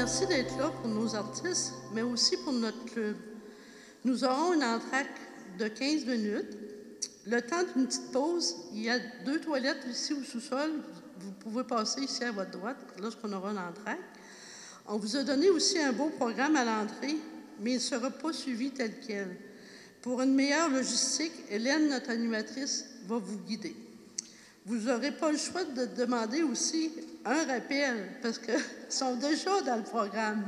merci d'être là pour nos artistes, mais aussi pour notre club. Nous aurons une entracte de 15 minutes. Le temps d'une petite pause, il y a 2 toilettes ici au sous-sol. Vous pouvez passer ici à votre droite lorsqu'on aura l'entracte. On vous a donné aussi un beau programme à l'entrée, mais il ne sera pas suivi tel quel. Pour une meilleure logistique, Hélène, notre animatrice, va vous guider. Vous n'aurez pas le choix de demander aussi un rappel, parce qu'ils sont déjà dans le programme.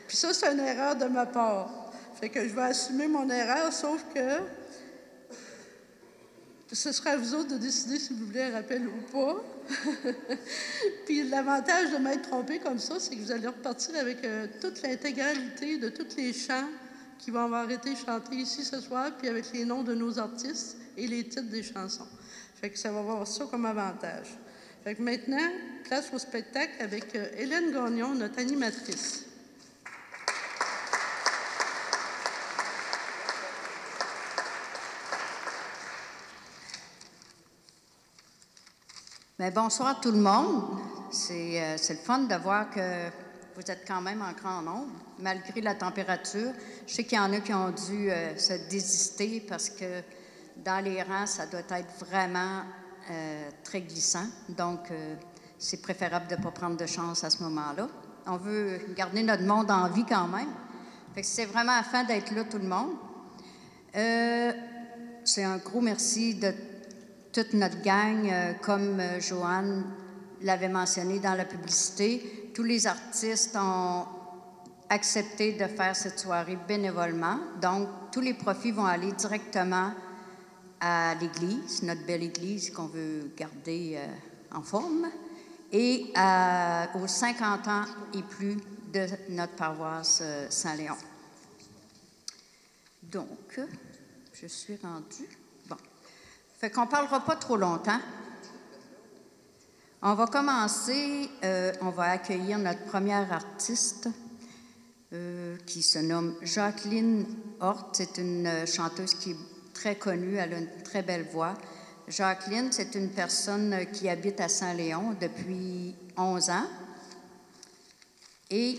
Puis ça, c'est une erreur de ma part. Fait que je vais assumer mon erreur, sauf que ce sera à vous autres de décider si vous voulez un rappel ou pas. Puis l'avantage de m'être trompé comme ça, c'est que vous allez repartir avec toute l'intégralité de tous les chants qui vont avoir été chantés ici ce soir, puis avec les noms de nos artistes et les titres des chansons. Fait que ça va avoir ça comme avantage. Fait que maintenant, place au spectacle avec Hélène Gagnon, notre animatrice. Bien, bonsoir tout le monde. C'est le fun de voir que vous êtes quand même en grand nombre, malgré la température. Je sais qu'il y en a qui ont dû se désister parce que dans les rangs, ça doit être vraiment très glissant. Donc, c'est préférable de ne pas prendre de chance à ce moment-là. On veut garder notre monde en vie quand même. Fait que c'est vraiment afin d'être là tout le monde. C'est un gros merci de toute notre gang, comme Joanne l'avait mentionné dans la publicité. Tous les artistes ont accepté de faire cette soirée bénévolement. Donc, tous les profits vont aller directement à l'Église, notre belle Église qu'on veut garder en forme, et aux 50 ans et plus de notre paroisse Saint-Léon. Donc, je suis rendue. Bon. Fait qu'on ne parlera pas trop longtemps. On va commencer, on va accueillir notre première artiste qui se nomme Jacqueline Hort. C'est une chanteuse qui est très connue, elle a une très belle voix. Jacqueline, c'est une personne qui habite à Saint-Léon depuis 11 ans. Et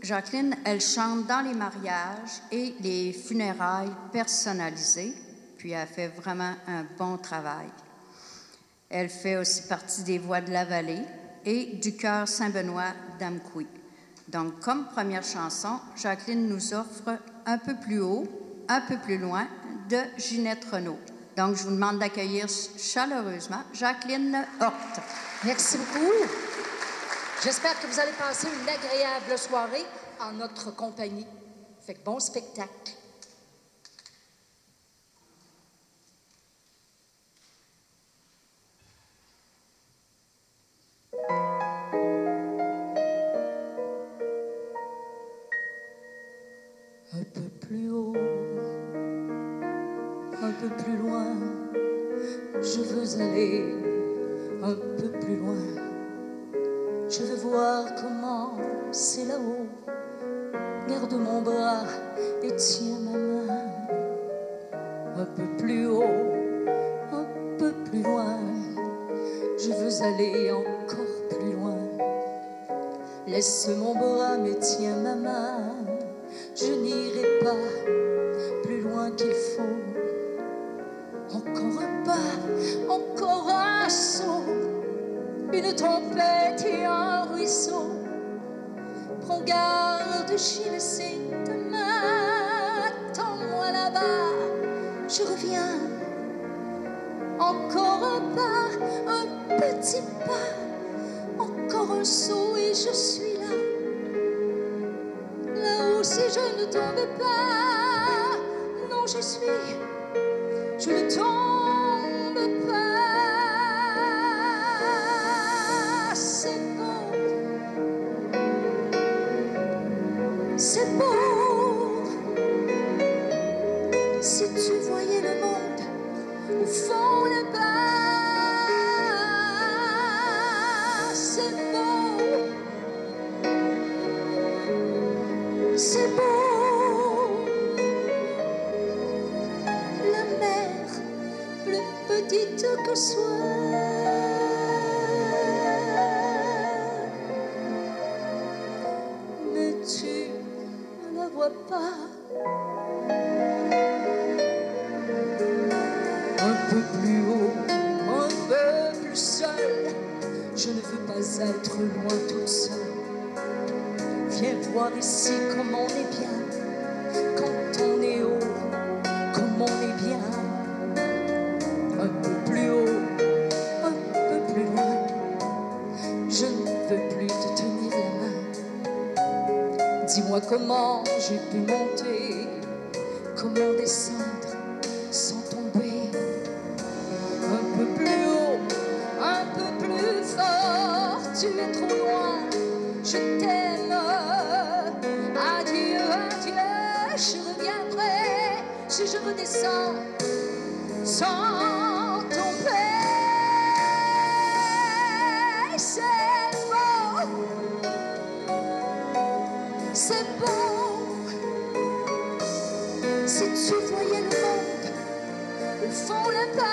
Jacqueline, elle chante dans les mariages et les funérailles personnalisées, puis elle fait vraiment un bon travail. Elle fait aussi partie des Voix de la Vallée et du chœur Saint-Benoît d'Amqui. Donc, comme première chanson, Jacqueline nous offre Un peu plus haut, un peu plus loin de Ginette Renaud. Donc, je vous demande d'accueillir chaleureusement Jacqueline Hort. Merci beaucoup. J'espère que vous allez passer une agréable soirée en notre compagnie. Fait que bon spectacle. Un peu plus haut, un peu plus loin, je veux aller un peu plus loin. Je veux voir comment c'est là-haut. Garde mon bras et tiens ma main. Un peu plus haut, un peu plus loin, je veux aller encore plus loin. Laisse mon bras mais tiens ma main. Je n'irai pas plus loin qu'il faut. Encore un pas, encore un saut, une tempête et un ruisseau. Prends garde, j'y laissé ta main. Attends-moi là-bas, je reviens. Encore un pas, un petit pas, encore un saut et je suis là. Là-haut, si je ne tombe pas, non, je ne tombe pas. C'est beau, c'est beau. Si tu voyais le monde au fond là-bas, c'est beau, c'est beau. La mer, plus petite que soit, vois pas. Un peu plus haut, un peu plus seul. Je ne veux pas être loin toute seule. Viens voir ici comme on est bien. Quand on est haut, comme on est bien. Un peu plus haut, un peu plus loin. Je ne veux plus te tenir la main. Dis-moi comment j'ai pu monter, comment descendre sans tomber. Un peu plus haut, un peu plus fort. Tu es trop loin, je t'aime. Adieu, adieu, je reviendrai si je redescends sans tomber. C'est beau, c'est beau. Si tu voyais le monde, le fond, la passe,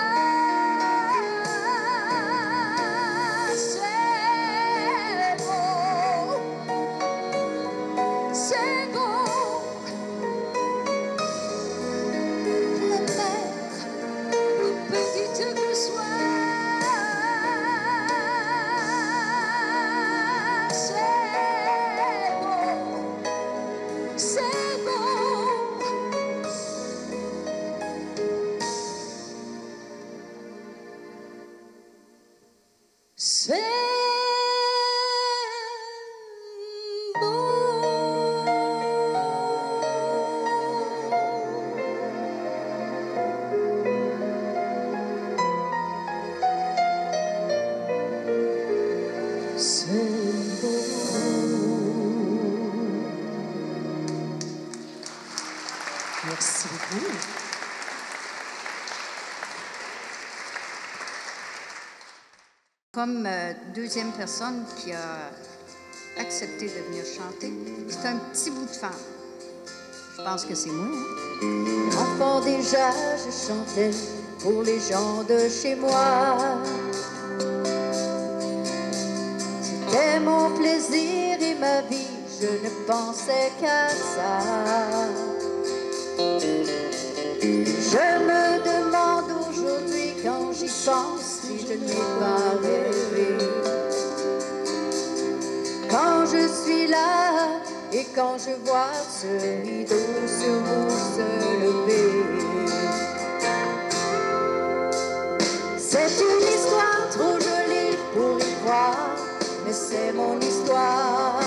c'est beau, c'est beau. La mer, plus petite que soit, c'est beau, c'est beau. C'est beau. C'est beau. Merci beaucoup. Comme deuxième personne qui a accepté de venir chanter, c'est un petit bout de femme. Je pense que c'est moi. Hein? Enfant déjà, je chantais pour les gens de chez moi. C'était mon plaisir et ma vie, je ne pensais qu'à ça. Je me demande aujourd'hui quand j'y pense si je n'ai pas rêvé. Quand je suis là et quand je vois ce rideau sur vous se lever. C'est une histoire trop jolie pour y croire, mais c'est mon histoire.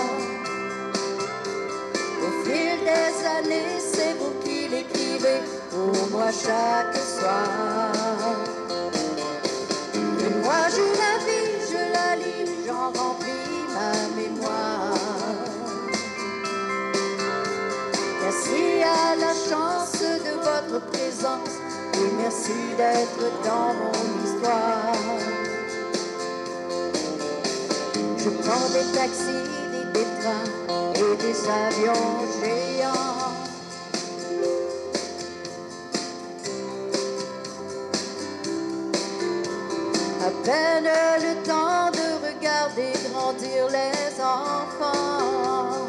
Au fil des années, c'est vous qui l'écrivez pour moi chaque soir. Et moi je la vis, je la lis, j'en remplis ma mémoire. Merci à la chance de votre présence et merci d'être dans mon histoire. Je prends des taxis, des trains et des avions géants. À peine le temps de regarder grandir les enfants.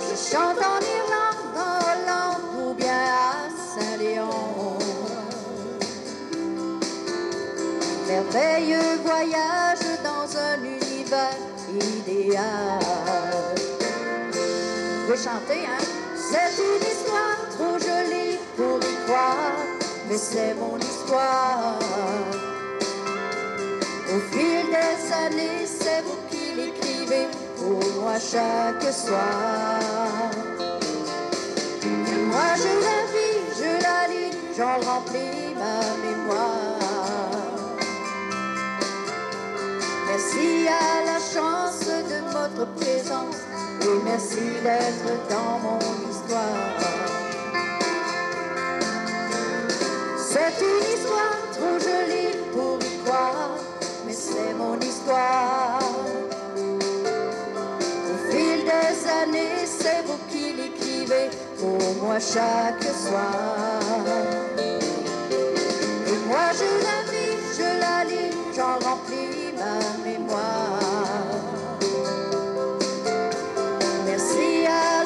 Je chante en Irlande, en Hollande ou bien à Saint-Léon. Merveilleux voyage dans un univers idéal. Vous pouvez chanter, hein? C'est une histoire trop jolie pour y croire, mais c'est mon histoire. Au fil des années, c'est vous qui l'écrivez pour moi chaque soir. Et moi je la vis, je la lis, j'en remplis ma mémoire. Merci à la chance de votre présence et merci d'être dans mon histoire. C'est une histoire trop jolie pour y croire, mais c'est mon histoire. Au fil des années, c'est vous qui l'écrivez pour moi chaque soir. Et moi je la vis, je la lis, j'en remplis ma mémoire. Merci à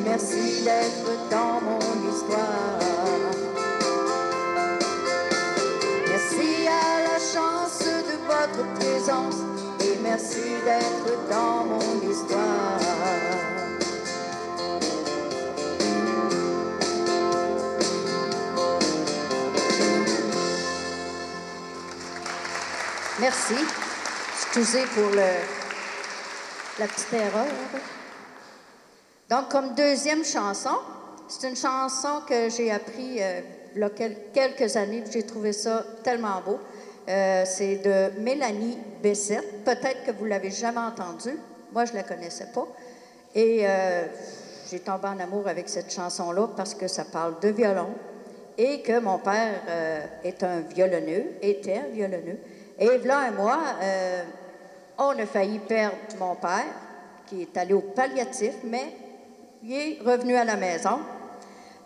merci d'être dans mon histoire. Merci à la chance de votre présence et merci d'être dans mon histoire. Merci. Excusez pour la petite erreur. Donc, comme deuxième chanson, c'est une chanson que j'ai appris il y a quelques années, j'ai trouvé ça tellement beau. C'est de Mélanie Bessette. Peut-être que vous ne l'avez jamais entendue. Moi, je ne la connaissais pas. Et j'ai tombé en amour avec cette chanson-là parce que ça parle de violon et que mon père était un violonneux. Et voilà un mois, on a failli perdre mon père, qui est allé au palliatif, mais il est revenu à la maison.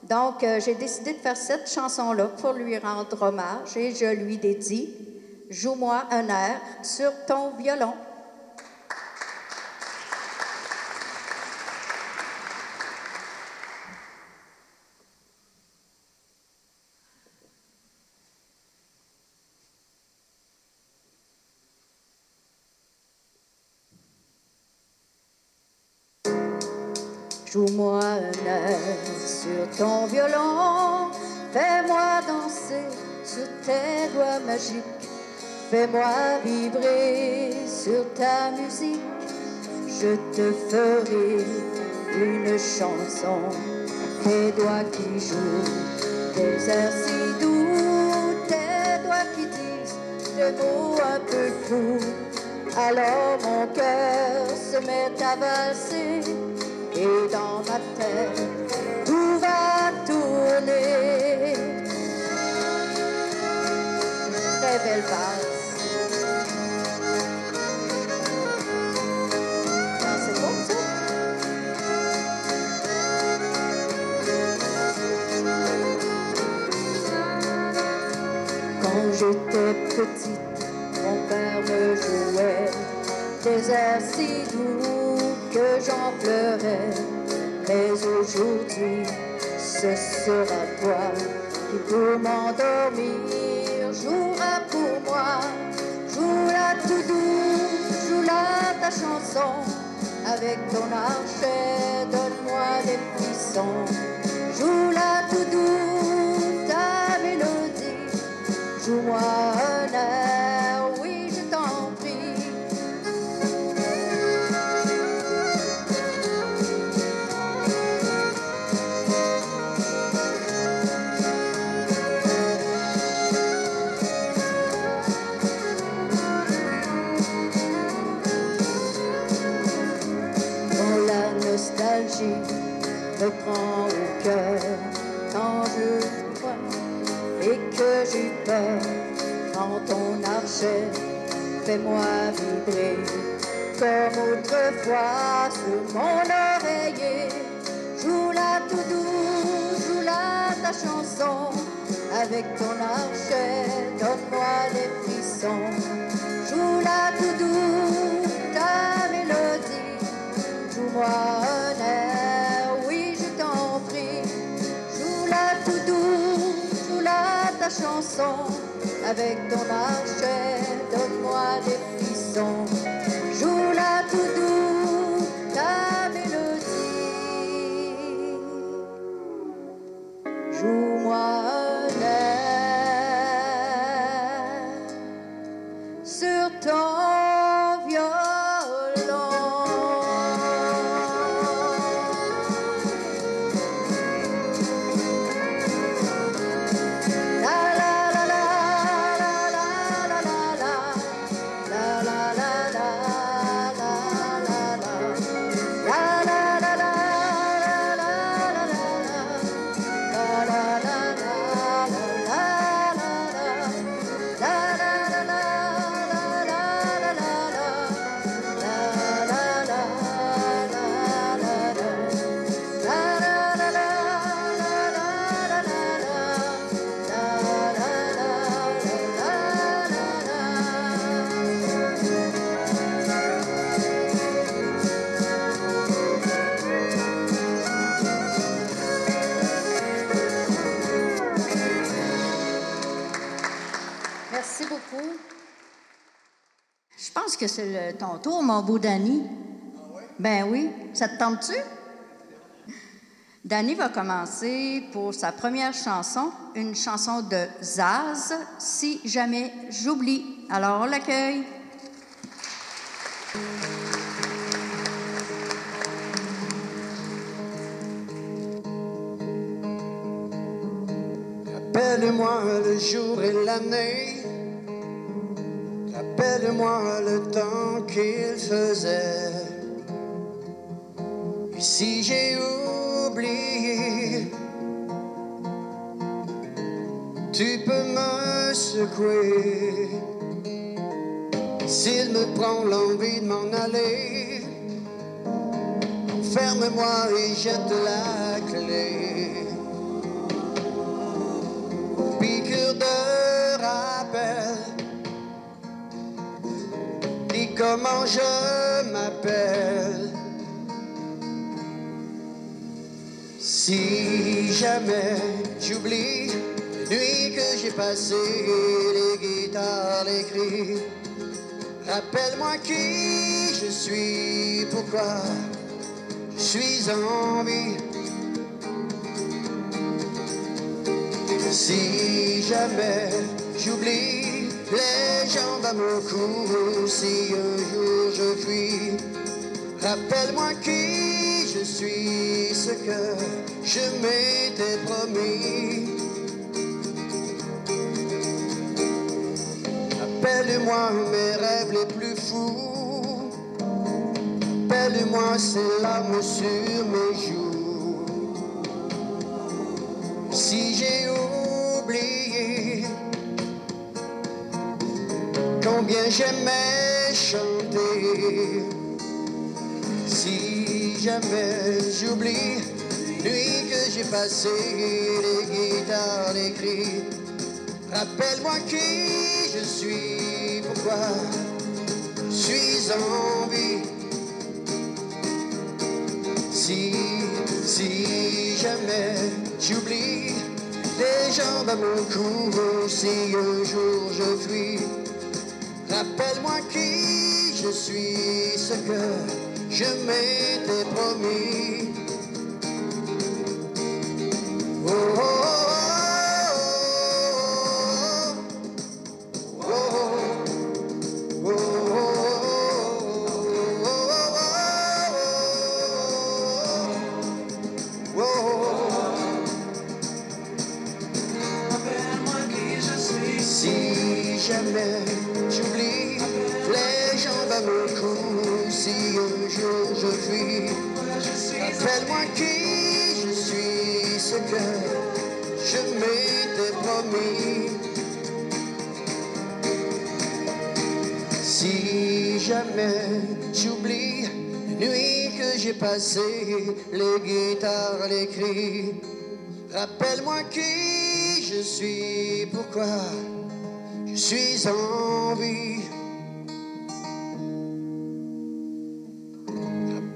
Donc, j'ai décidé de faire cette chanson-là pour lui rendre hommage et je lui dédie « Joue-moi un air sur ton violon ». Joue-moi un air sur ton violon, fais-moi danser sur tes doigts magiques, fais-moi vibrer sur ta musique, je te ferai une chanson, tes doigts qui jouent des airs si doux, tes doigts qui disent des mots un peu fous, alors mon cœur se met à valser. Et dans ma tête, tout va tourner. Très belle valse. Non, c'est bon, ça? Quand j'étais petite, mon père me jouait des airs si doux que j'en pleurais, mais aujourd'hui, ce sera toi qui pour m'endormir jouera pour moi. Joue-la tout doux, joue-la ta chanson, avec ton archet, donne-moi des frissons. Joue-la tout doux, ta mélodie, joue-moi un air, oui je t'en prie. Me prend au cœur quand je crois et que j'ai peur. Prends ton archet, fais-moi vibrer comme autrefois sur mon oreiller. Joue-la tout doux, joue-la ta chanson, avec ton archet, donne-moi des frissons. Joue-la tout doux, ta mélodie, joue-moi un air, oui je t'en prie. Joue-la tout doux, joue-la ta chanson, avec ton archet, donne-moi des frissons. Joue-la tout doux, ta mélodie, joue-moi un air sur ton violon. Je pense que c'est ton tour, mon beau Danny. Ah ouais? Ben oui. Ça te tente-tu? Danny va commencer pour sa première chanson, une chanson de Zaz, Si jamais j'oublie. Alors, on l'accueille. Rappelle-moi le jour et l'année, rappelle-moi le temps qu'il faisait. Et si j'ai oublié, tu peux me secouer. S'il me prend l'envie de m'en aller, ferme-moi et jette la clé. Piqûre de rappel, dis comment je m'appelle. Si jamais j'oublie les nuits que j'ai passées, les guitares, les cris, rappelle-moi qui je suis, pourquoi je suis en vie. Si jamais j'oublie les jambes à mon cou, si un jour je fuis, rappelle-moi qui je suis, ce que je m'étais promis. Rappelle-moi mes rêves les plus fous, rappelle-moi ces larmes sur mes joues. Si j'ai oublié combien j'aimais chanter, si jamais j'oublie les nuits que j'ai passées, les guitares, les cris, rappelle-moi qui je suis, pourquoi je suis en vie. Si jamais j'oublie les jambes à mon cou, si un jour je fuis, rappelle-moi qui je suis, ce que je m'étais promis. Oh, oh, oh, oh, oh, oh, oh, si jamais j'oublie les jambes à mon cou, si un jour je fuis, rappelle-moi qui je suis, ce que je m'étais promis. Si jamais j'oublie les nuits que j'ai passées, les guitares, les cris, rappelle-moi qui je suis, pourquoi je suis en vie.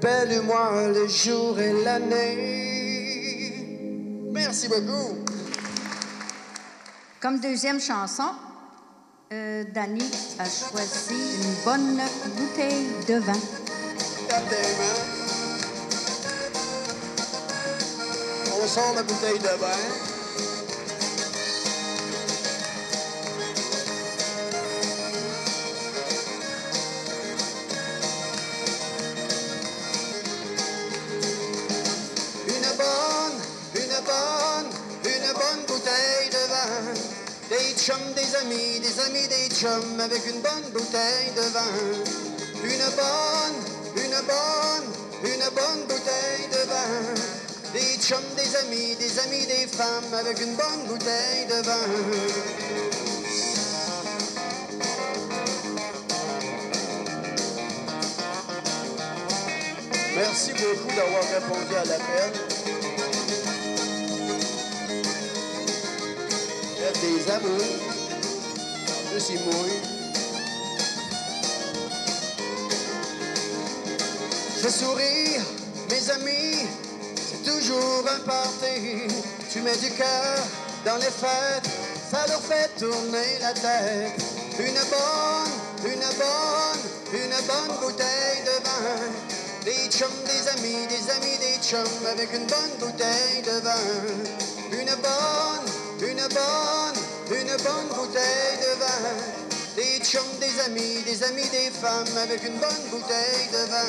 Rappelle-moi le jour et l'année. Merci beaucoup. Comme deuxième chanson, Danny a choisi une bonne bouteille de vin. On sort la bouteille de vin. Une bonne bouteille de vin. Des chums, des amis, des chums avec une bonne bouteille de vin. Une bonne bouteille de vin. Des chums, des amis, des femmes avec une bonne bouteille de vin. Merci beaucoup d'avoir répondu à l'appel. Faites des amours. Je suis mouille. Fais sourire, mes amis, c'est toujours un party. Tu mets du cœur dans les fêtes, ça leur fait tourner la tête. Une bonne une bonne bouteille de vin. Des chums, des amis, des chums avec une bonne bouteille de vin. Une bonne bouteille de vin. Des chums, des amis, des femmes avec une bonne bouteille de vin.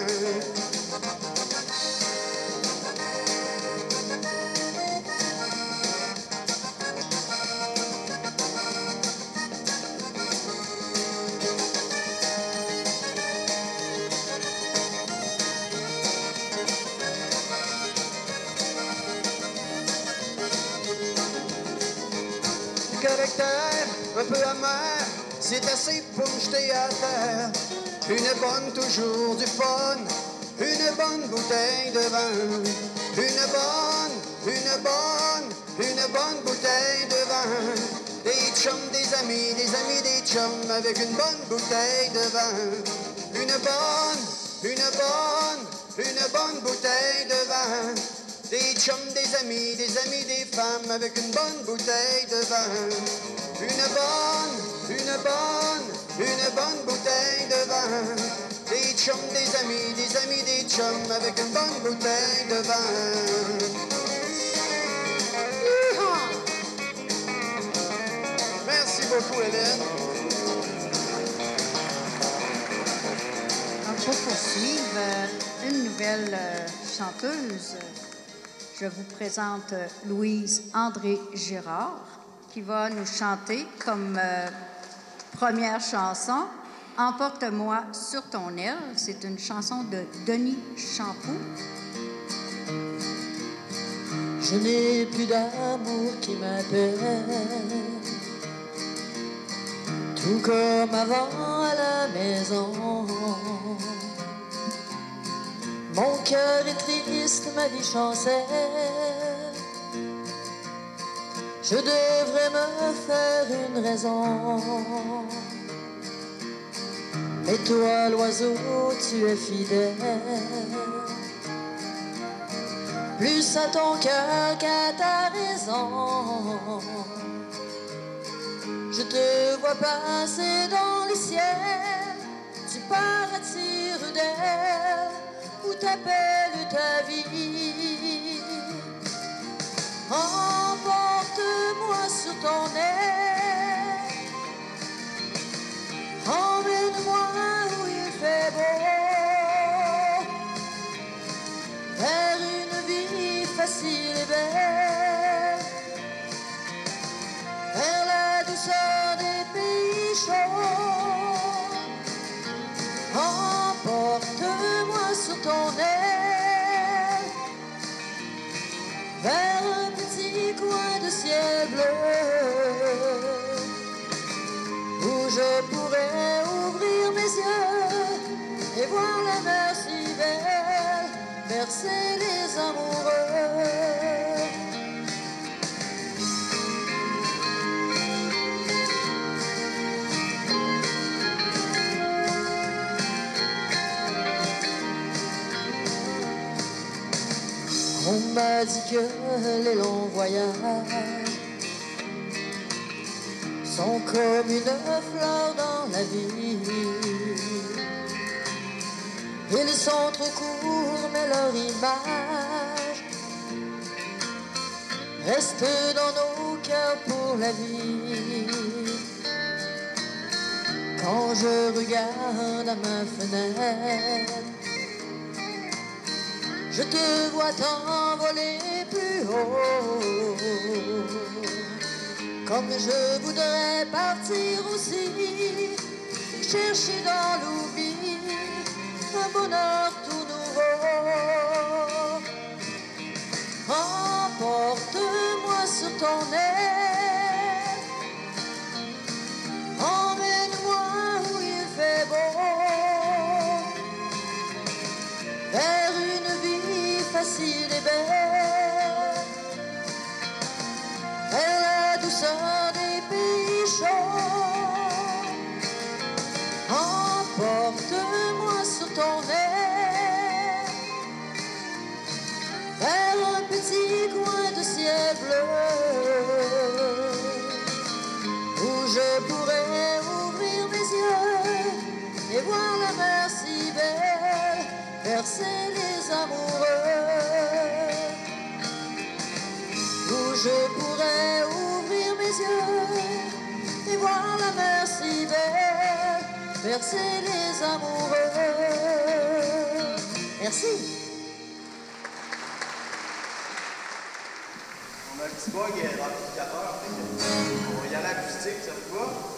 Caractère un peu amer, c'est assez pour me jeter à terre. Une bonne, toujours du fun, une bonne bouteille de vin. Une bonne bouteille de vin. Des chums, des amis, des chums avec une bonne bouteille de vin. Une bonne bouteille de vin. Des chums, des amis, des femmes avec une bonne bouteille de vin. Une bonne bouteille de vin. Des chums, des amis, des chums avec une bonne bouteille de vin. Merci beaucoup, Hélène. Pour poursuivre, une nouvelle chanteuse. Je vous présente Louise André Girard, qui va nous chanter comme première chanson « Emporte-moi sur ton aile ». C'est une chanson de Denis Champoux. Je n'ai plus d'amour qui m'appelle, tout comme avant à la maison. Mon cœur est triste, ma vie chancelle. Je devrais me faire une raison. Mais toi, l'oiseau, tu es fidèle, plus à ton cœur qu'à ta raison. Je te vois passer dans les ciels, tu pars à tire-d'aile, où t'appelles ta vie. Emporte-moi sur ton aile, emmène-moi où il fait beau, vers une vie facile et belle, vers la douceur des pays chauds. Emporte-moi sur ton aile, vers un petit coin de ciel bleu, où je pourrais ouvrir mes yeux et voir la mer si belle, bercer les amoureux. On m'a dit que les longs voyages sont comme une fleur dans la vie. Ils sont trop courts, mais leur image reste dans nos cœurs pour la vie. Quand je regarde à ma fenêtre, je te vois t'envoler plus haut. Comme je voudrais partir aussi, chercher dans l'oubli un bonheur tout nouveau. Emporte-moi sur ton aile, emmène-moi où il fait beau, vers une vie facile et belle, vers la douceur des pays chauds. Emporte-moi sur ton aile, vers un petit coin de ciel bleu, où je pourrais ouvrir mes yeux et voir la mer bercer les amoureux, où je pourrais ouvrir mes yeux et voir la mer si belle, bercer les amoureux. Merci. On a un petit bug dans l'amplificateur, on va y aller acoustique cette fois.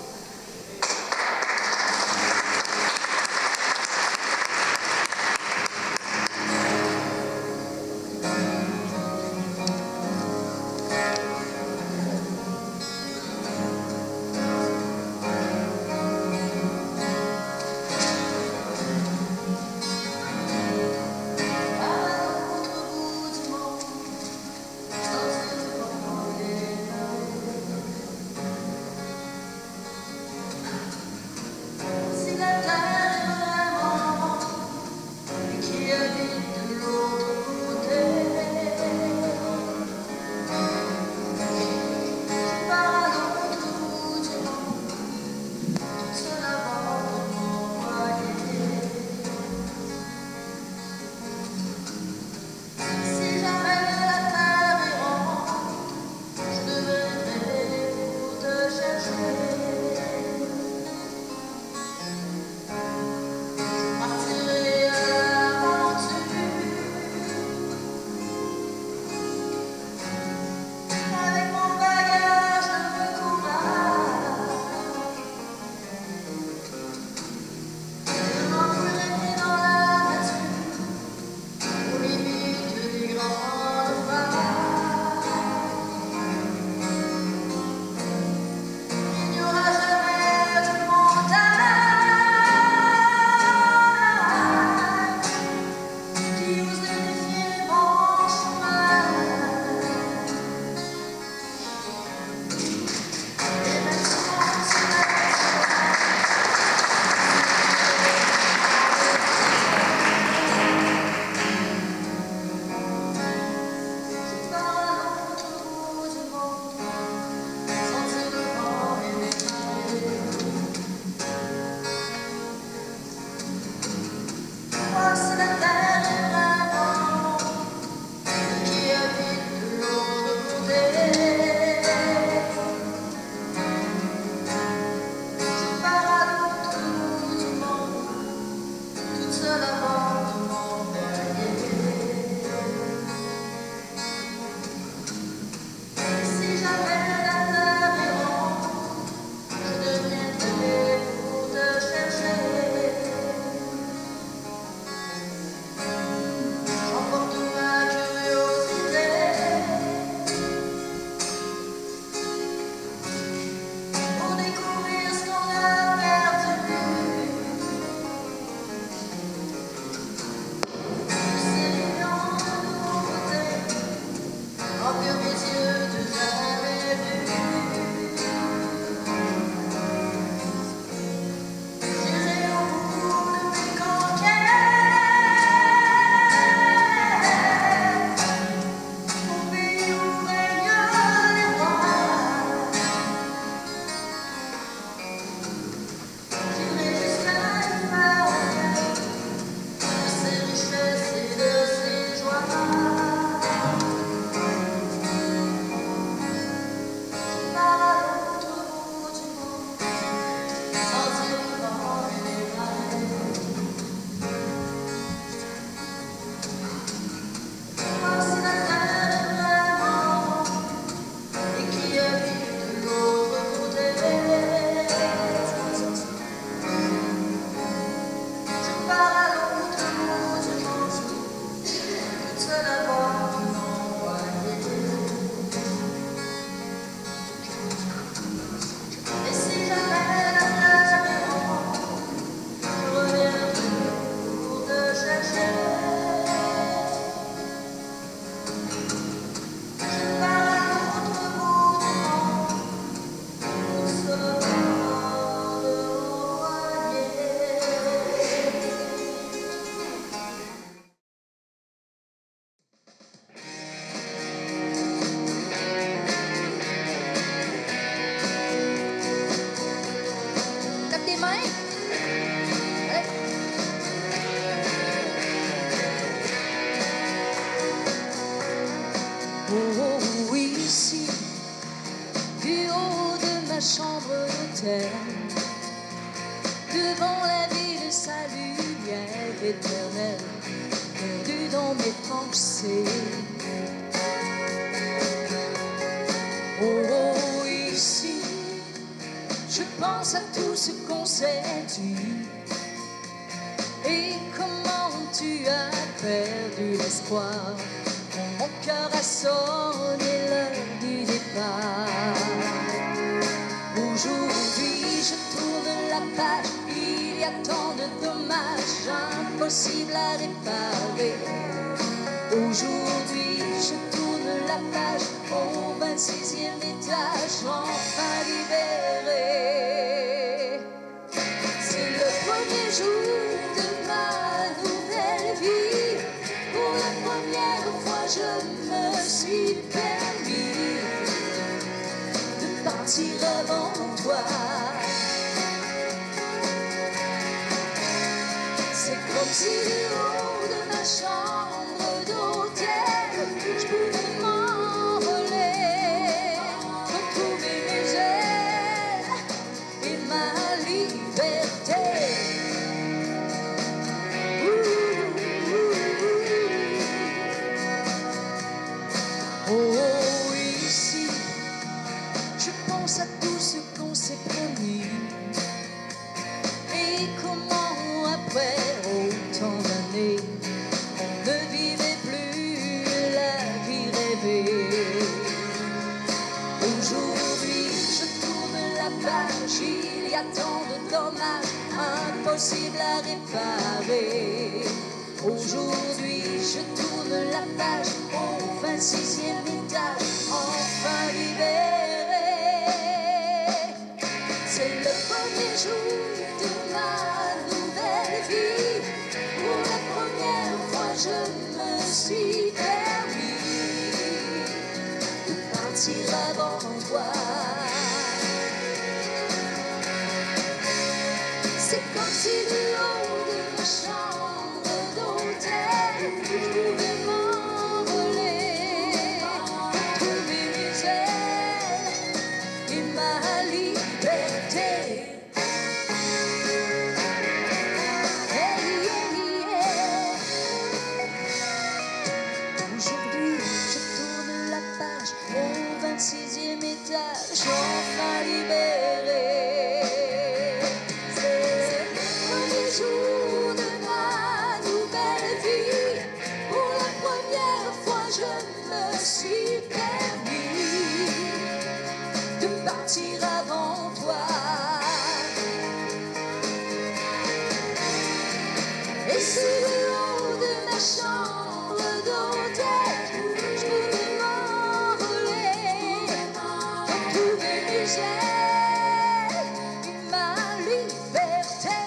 éternel, perdu dans mes pensées. Oh, ici, je pense à tout ce qu'on s'est dit et comment tu as perdu l'espoir. Mon cœur a sonné l'heure du départ. Aujourd'hui, je tourne la page. Il y a tant de dommages impossibles à réparer. Aujourd'hui, je tourne la page au 26e étage, enfin libéré. C'est le premier jour de ma nouvelle vie. Pour la première fois, je me suis permis de partir avant toi. C'est comme si du haut de ma chambre d'hôtel, je pouvais m'envoler, retrouver mes ailes et ma liberté. Oh, ici, je pense à tout ce qu'on s'est promis et comment après autant d'années on ne vivait plus la vie rêvée. Aujourd'hui, je tourne la page, il y a tant de dommages impossibles à réparer. Aujourd'hui, je tourne la page au 26e étage, enfin libéré. C'est le premier jour de ma nouvelle vie. Pour la première fois, je me suis permis de partir avant toi. C'est comme si du haut de ma chambre d'hôtel, je pouvais m'envoler, retrouver mes ailes et ma liberté. Hey, yeah, yeah. Aujourd'hui, je tourne la page au 26e étage, enfin libéré. Jour de ma nouvelle vie, pour la première fois je me suis permis de partir avant toi. Et si du haut de ma chambre d'hôtel, je pouvais m'envoler, retrouver mes ailes et ma liberté.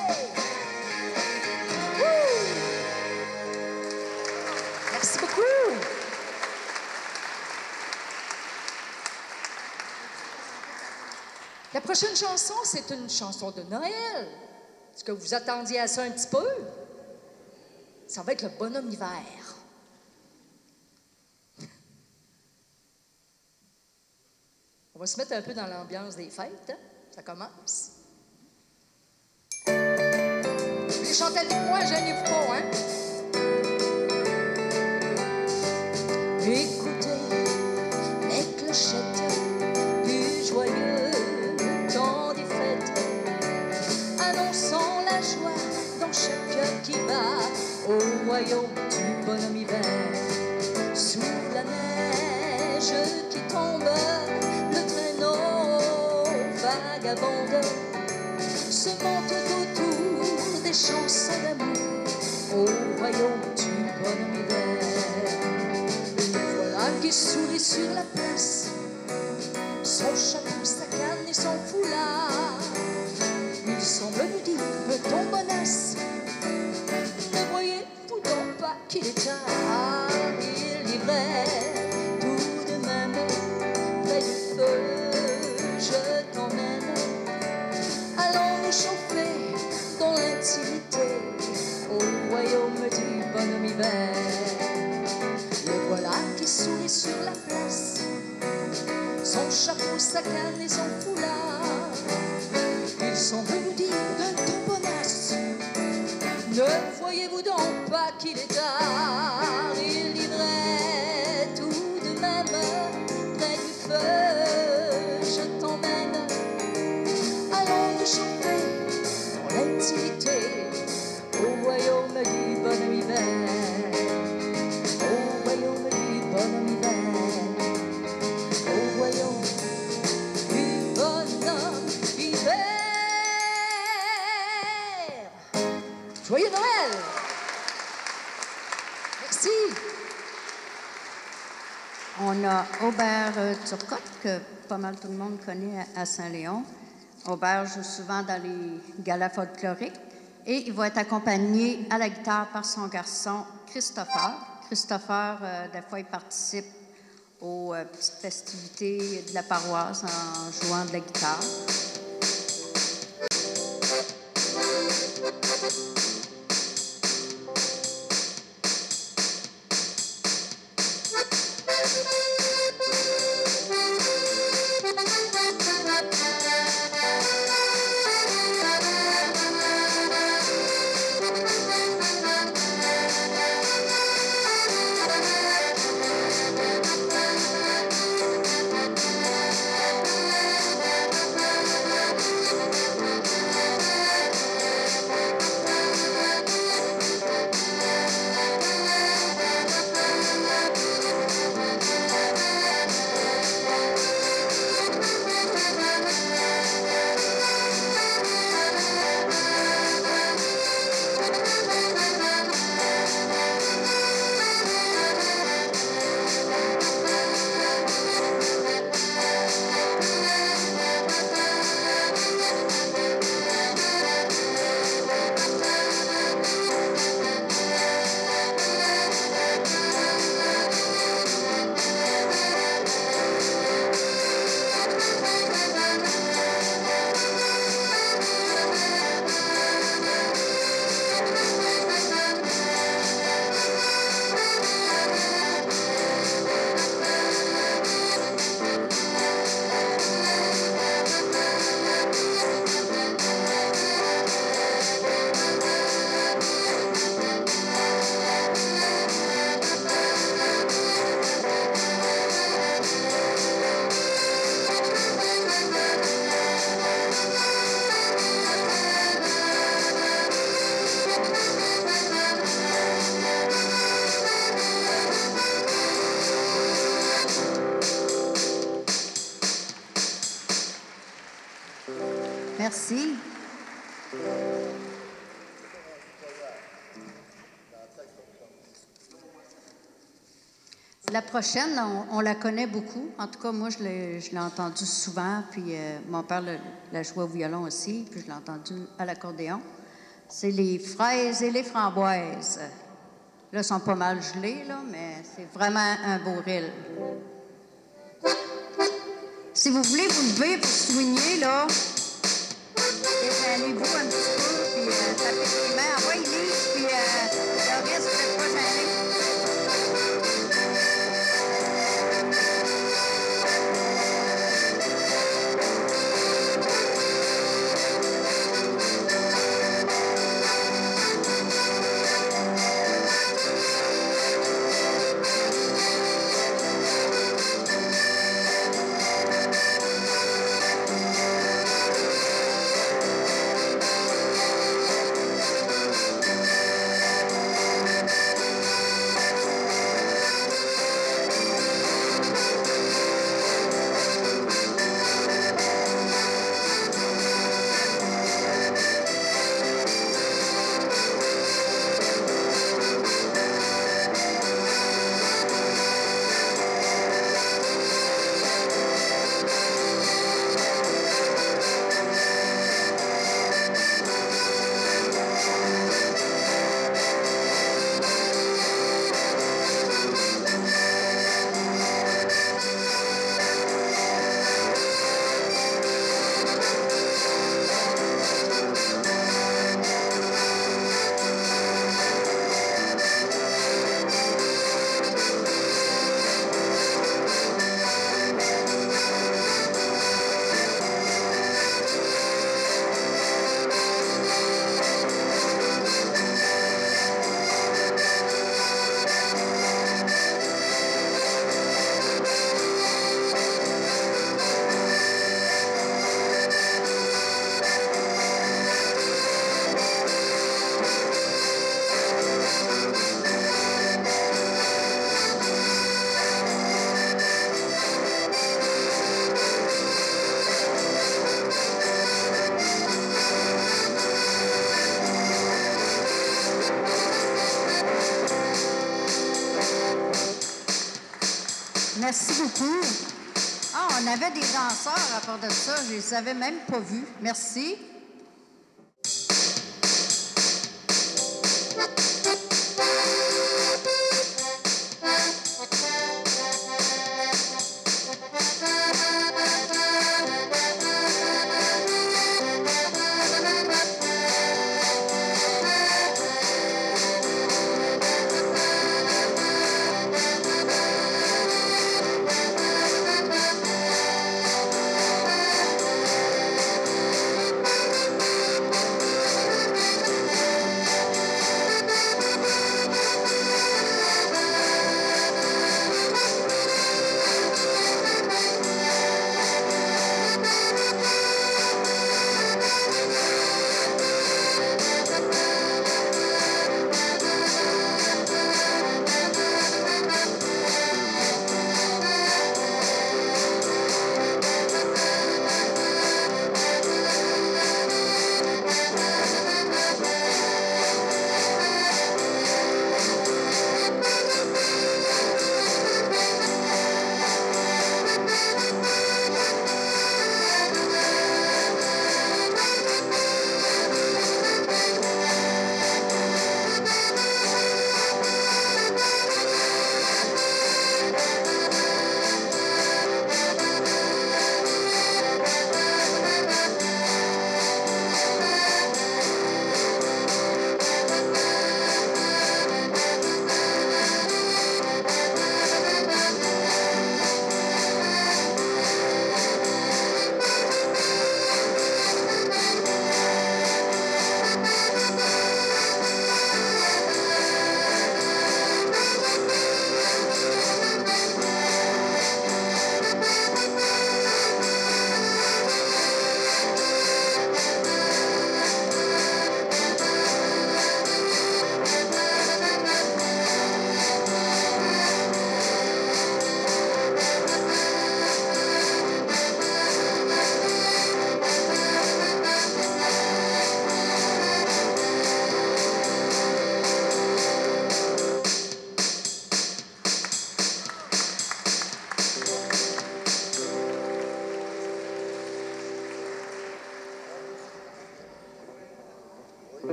Merci beaucoup. La prochaine chanson, c'est une chanson de Noël. Est-ce que vous attendiez à ça un petit peu? Ça va être le bonhomme hiver. On va se mettre un peu dans l'ambiance des fêtes. Hein? Ça commence. Vous voulez chanter avec moi? Gênez-vous pas, hein? Écoutez les clochettes du joyeux temps des fêtes, annonçant la joie dans chaque cœur qui bat au royaume du bonhomme hiver. Sous la neige qui tombe, le traîneau vagabonde se monte autour des chansons d'amour au royaume du bonhomme hiver. Qui sourit sur la place, son chapeau, sa canne et son foulard. Il semble nous dire, peut-on bonasse, ne voyez-vous donc pas qu'il est tard? Il livrait tout de même près du feu, je t'emmène. Allons nous chauffer dans l'intimité au royaume du bonhomme hiver. Le voilà qui sourit sur la place, son chapeau, sa canne et son foulard. Il semble nous dire d'un ton bonasse, Ne voyez-vous donc pas qu'il est tard? Il livrait tout de même près du feu. Je t'emmène, allons te chauffer dans l'intimité au royaume du bonhomme hiver. Au royaume du bonhomme hiver. Au royaume du bonhomme hiver. Joyeux Noël! Merci. On a Aubert Turcotte, que pas mal tout le monde connaît à Saint-Léon. Aubert joue souvent dans les galas folkloriques et il va être accompagné à la guitare par son garçon Christopher. Christopher, des fois, il participe aux petites festivités de la paroisse en jouant de la guitare. Merci. La prochaine, on la connaît beaucoup. En tout cas, moi, je l'ai entendue souvent. Puis mon père la jouait au violon aussi. Puis je l'ai entendue à l'accordéon. C'est les fraises et les framboises. Là, ils sont pas mal gelés, là, mais c'est vraiment un beau ril. Si vous voulez vous lever pour soigner, là, détenez-vous un petit peu, puis tapez les mains, envoyez-les, puis le reste, faites pas gêner. Merci beaucoup. Ah, on avait des danseurs à part de ça. Je les avais même pas vus. Merci.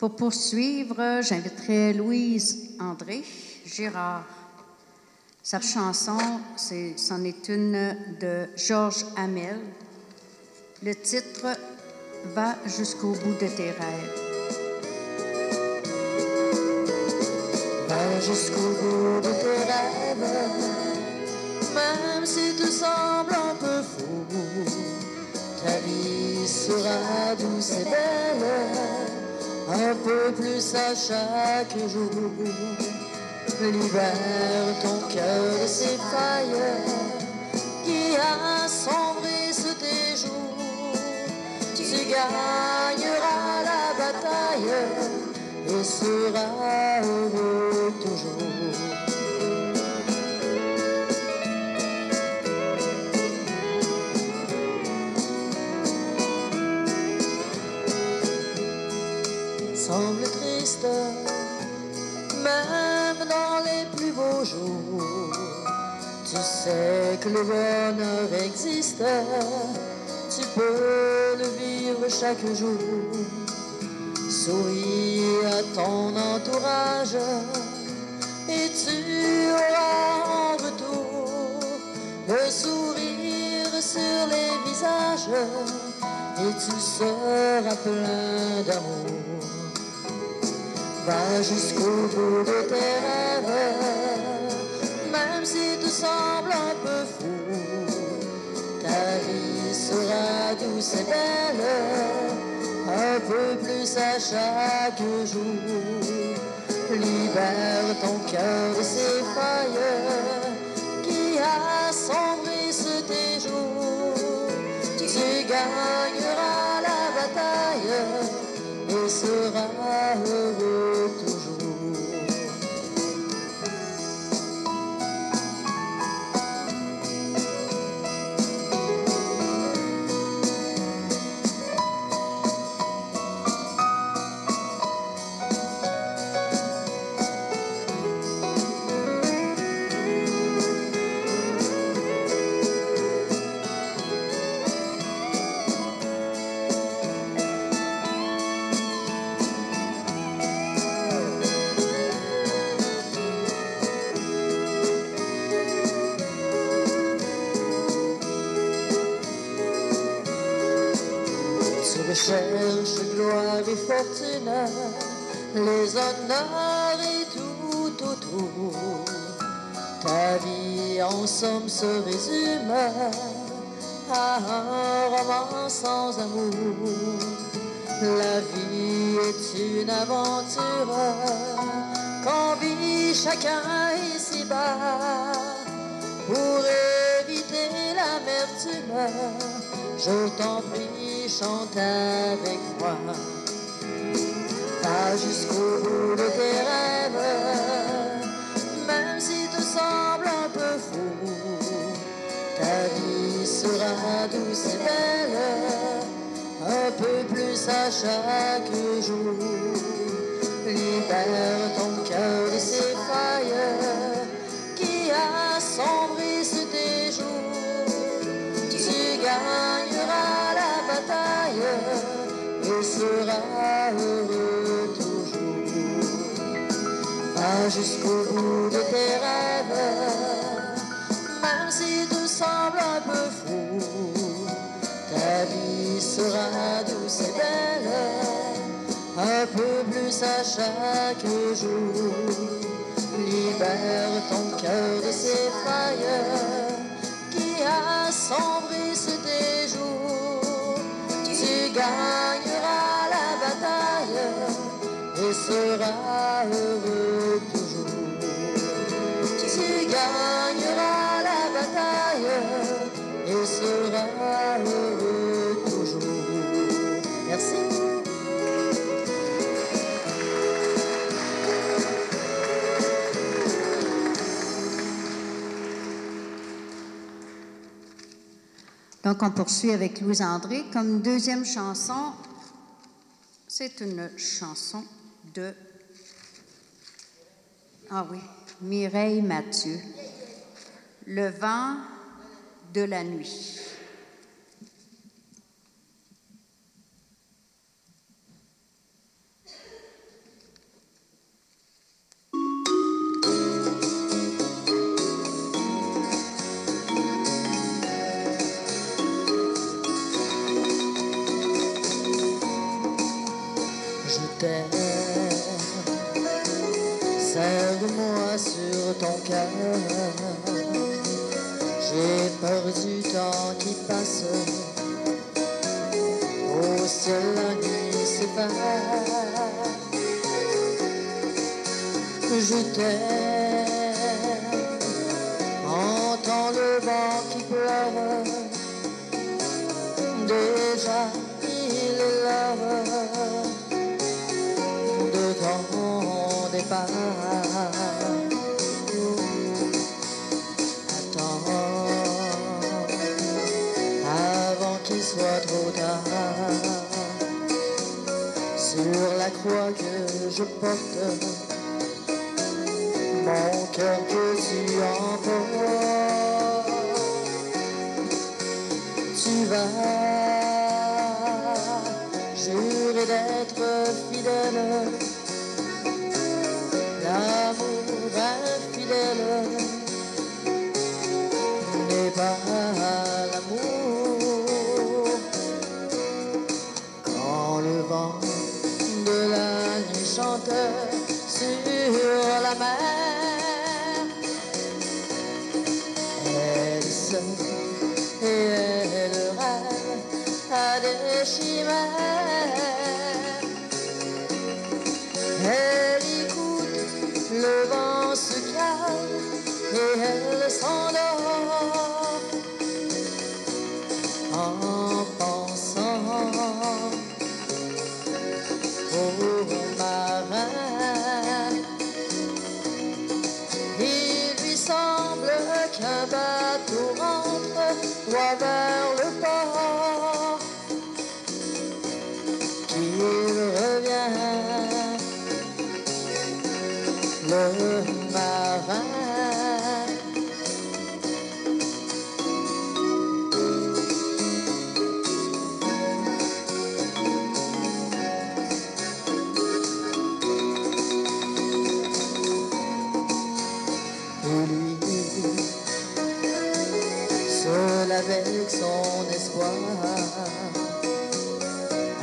Pour poursuivre, j'inviterai Louise André Girard. Sa chanson, c'en est une de Georges Hamel. Le titre « Va jusqu'au bout de tes rêves ». Va jusqu'au bout de tes rêves, même si tu sembles un peu fou. Ta vie sera douce et belle, un peu plus à chaque jour. Libère ton cœur de ces failles qui assombrissent tes jours. Tu gagneras la bataille et seras heureux toujours. Semble triste, même dans les plus beaux jours. Tu sais que le bonheur existe, tu peux le vivre chaque jour. Souris à ton entourage et tu auras en retour le sourire sur les visages et tu seras plein d'amour. Va jusqu'au bout de tes rêves, même si tu sembles un peu fou. Ta vie sera douce et belle, un peu plus à chaque jour. Libère ton cœur de ces failles qui assombrissent tes jours. Tu gagneras la bataille et seras heureux toujours. Cherche gloire et fortune, les honneurs et tout autour. Ta vie en somme se résume à un roman sans amour. La vie est une aventure qu'on vit chacun ici-bas. Pour éviter l'amertume, je t'en prie, chante avec moi. Va jusqu'au bout de tes rêves, même si tu sembles un peu fou. Ta vie sera douce et belle, un peu plus à chaque jour. Libère ton cœur de ces failles qui assombrissent tes jours. Tu gagneras la bataille et seras heureux toujours. Va jusqu'au bout de tes rêves, même si tout semble un peu fou. Ta vie sera douce et belle, un peu plus à chaque jour. Libère ton cœur de ces failles qui assombrissent tes jours. Tu gagneras la bataille et seras heureux toujours. Tu gagneras la bataille et seras heureux toujours. Merci. Donc, on poursuit avec Louise André. Comme deuxième chanson, c'est une chanson de... Ah oui, Mireille Mathieu. Le vent de la nuit. t'aime. Serre-moi sur ton cœur. J'ai peur du temps qui passe. Au ciel la nuit s'efface. Je t'aime. Entends le vent qui pleure. Déjà il est l'heure de ton départ. Attends avant qu'il soit trop tard. Sur la croix que je porte, mon cœur que tu emportes, tu vas jurer d'être fidèle, l'amour infidèle n'est pas l'amour. Quand le vent de la nuit chante sur la mer, elle seule et elle rêve à des chimères. Elle écoute le vent se calme et elle s'endort en pensant au marin. Il lui semble qu'un bateau rentre droit vers le port, qu'il revient, le marin. Seul avec son espoir,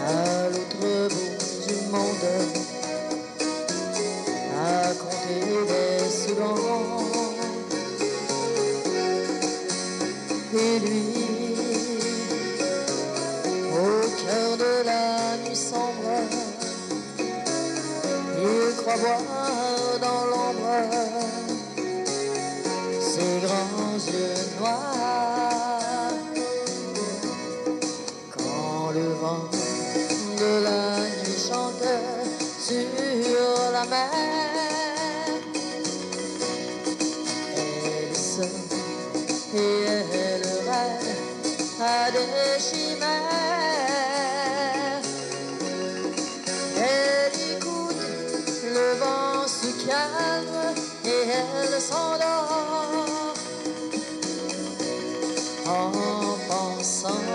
à l'autre bout du monde, à compter des secondes. Et lui, au cœur de la nuit sombre, il croit voir dans l'ombre ses grands yeux noirs. Quand le vent de la nuit chante sur la mer, elle seule et elle rêve à des chimères. Elle écoute le vent se calme et elle s'endort en pensant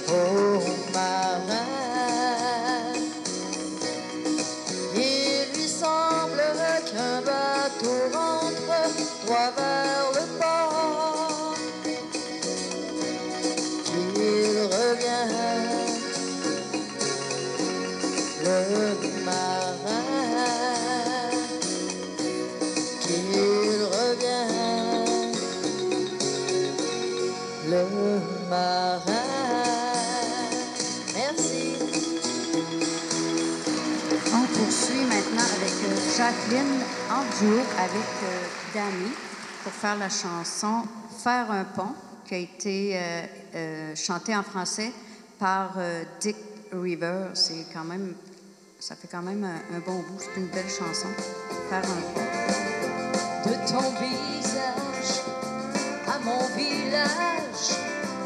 au marin. Il lui semble qu'un bateau rentre droit vers le port, qu'il revient, le marin, qu'il revient, le marin. Merci. On poursuit maintenant avec Jacqueline en duo avec Dany pour faire la chanson « Faire un pont » qui a été chantée en français par Dick River. C'est quand même, ça fait quand même un bon bout. C'est une belle chanson. « Faire un pont ». De ton visage à mon village,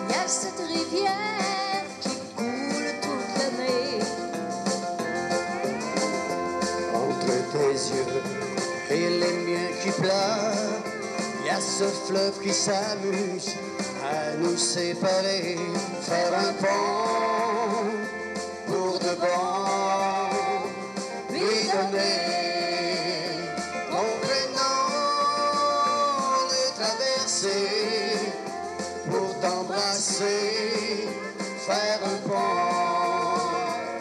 il y a cette rivière qui coule toute l'année. Entre tes yeux et les miens qui pleurent, il y a ce fleuve qui s'amuse à nous séparer. Faire un pont pour de bon, lui donner ton prénom, le traverser pour t'embrasser. Faire un pont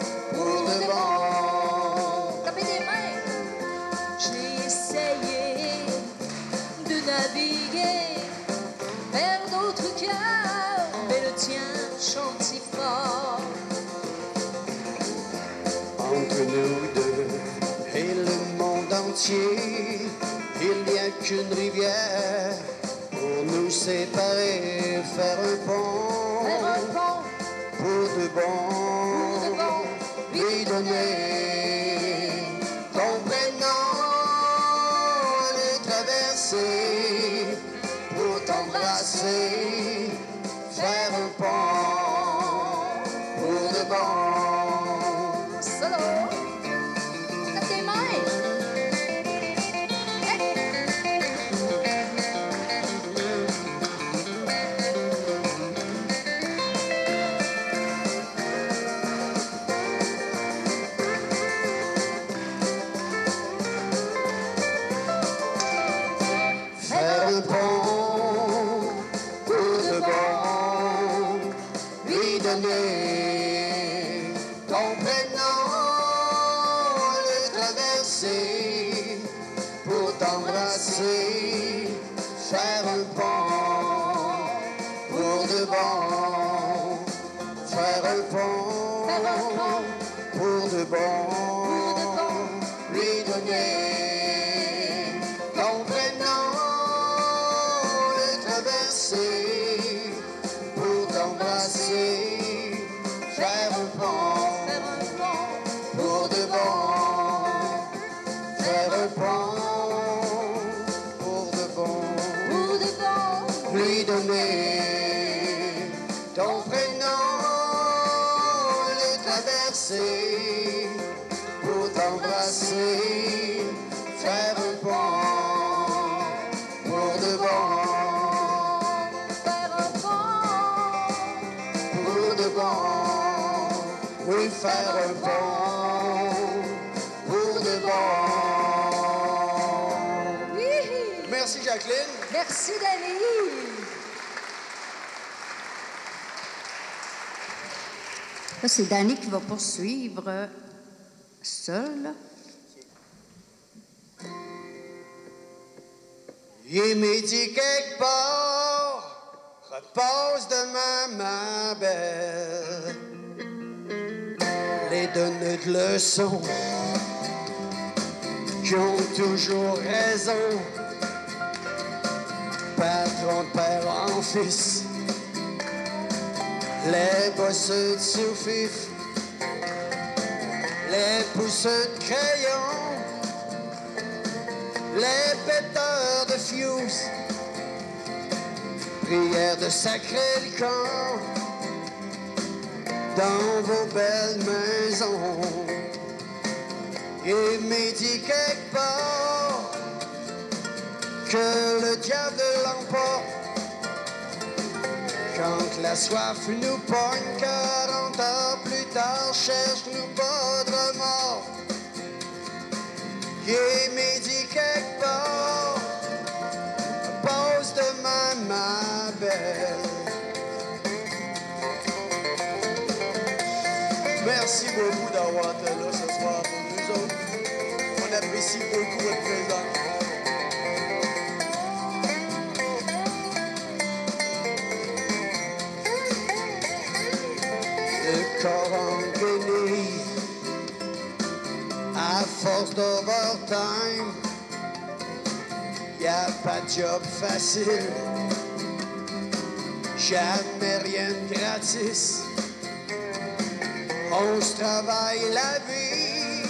cœur, mais le tien chante si fort. Entre nous deux et le monde entier, il n'y a qu'une rivière pour nous séparer, faire un pont, Faire un pont, pour de bon, lui donner ton prénom, le traverser, pour t'embrasser, faire un pont, pour de bon. solo. Tape tes mains. Faire un pont pour de bon, lui donner ton prénom, le traverser pour t'embrasser, faire un pont pour de bon, faire un pont pour de bon, lui donner ton prénom, le traverser pour t'embrasser, faire un pont pour de bon, faire un pont pour de bon, lui donner ton prénom, le traverser pour t'embrasser, faire un pont pour de bon, Faire un pont, pour de bon, oui, faire un pont pour de bon. oui. Merci Jacqueline. Merci, Danny. Là, c'est Danny qui va poursuivre seul. Il est midi quelque part, repose demain ma belle. Les donneurs de leçons qui ont toujours raison, patron de père en fils, les bosseux de sous-fif, les pousseux de crayon, les péteurs de fuse, prière de sacrer le camp dans vos belles maisons. Et midi quelque part que le diable l'emporte quand la soif nous pogne 40 ans plus tard, cherche-nous pas de remords. Et midi quelque part, pose demain ma belle. Merci beaucoup d'avoir été là ce soir pour nous autres. On apprécie beaucoup votre présence. Le corps en guenille, à force d'overtime, y a pas de job facile, jamais rien de gratis. On se travaille la vie,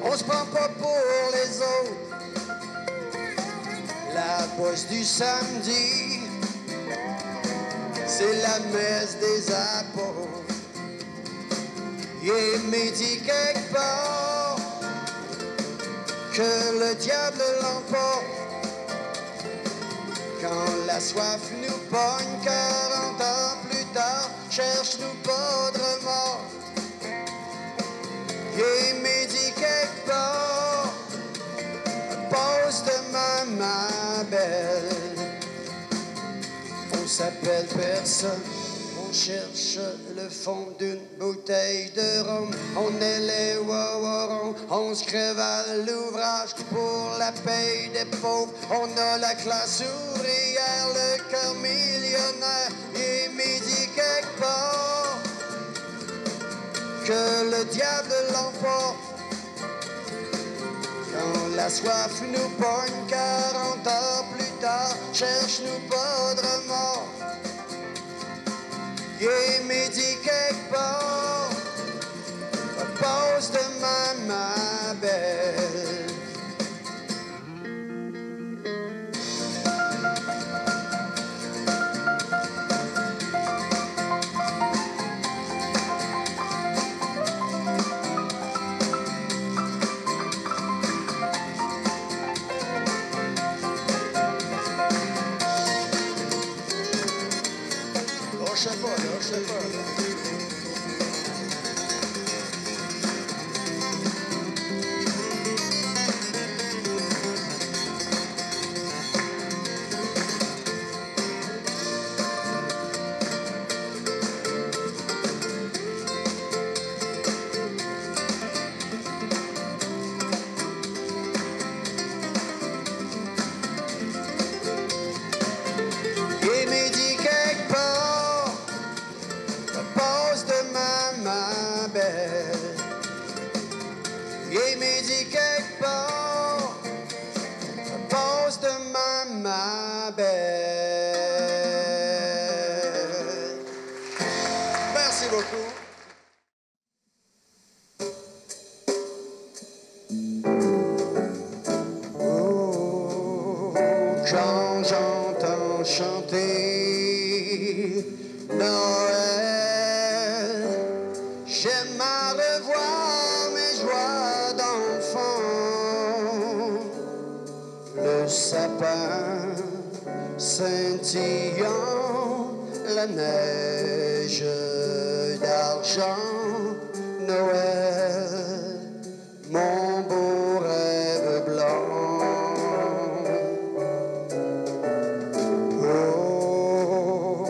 on se prend pas pour les autres. La bosse du samedi, c'est la messe des apôtres. Il est midi quelque part que le diable l'emporte quand la soif nous pogne 40 ans plus tard, cherche-nous pas de remords. Il est midi quelque part, pose demain ma belle. On s'appelle personne, on cherche le fond d'une bouteille de rhum. On est les wawarons, on se crève à l'ouvrage pour la paye des pauvres. On a la classe ouvrière faire le cœur millionnaire. Il m'est dit quelque part que le diable l'emporte. Quand la soif nous pogne 40 heures plus tard, cherche-nous pas de remords. Il m'est dit quelque part, repose demain ma belle. Je sais pas. Il m'a dit quelque part, repose demain ma belle. Il m'a dit quelque part, repose demain ma belle. Merci beaucoup. Oh, quand j'entends chanter Noël, j'aime à revoir mes joies d'enfant. Le sapin scintillant, la neige d'argent, Noël, mon beau rêve blanc. Oh,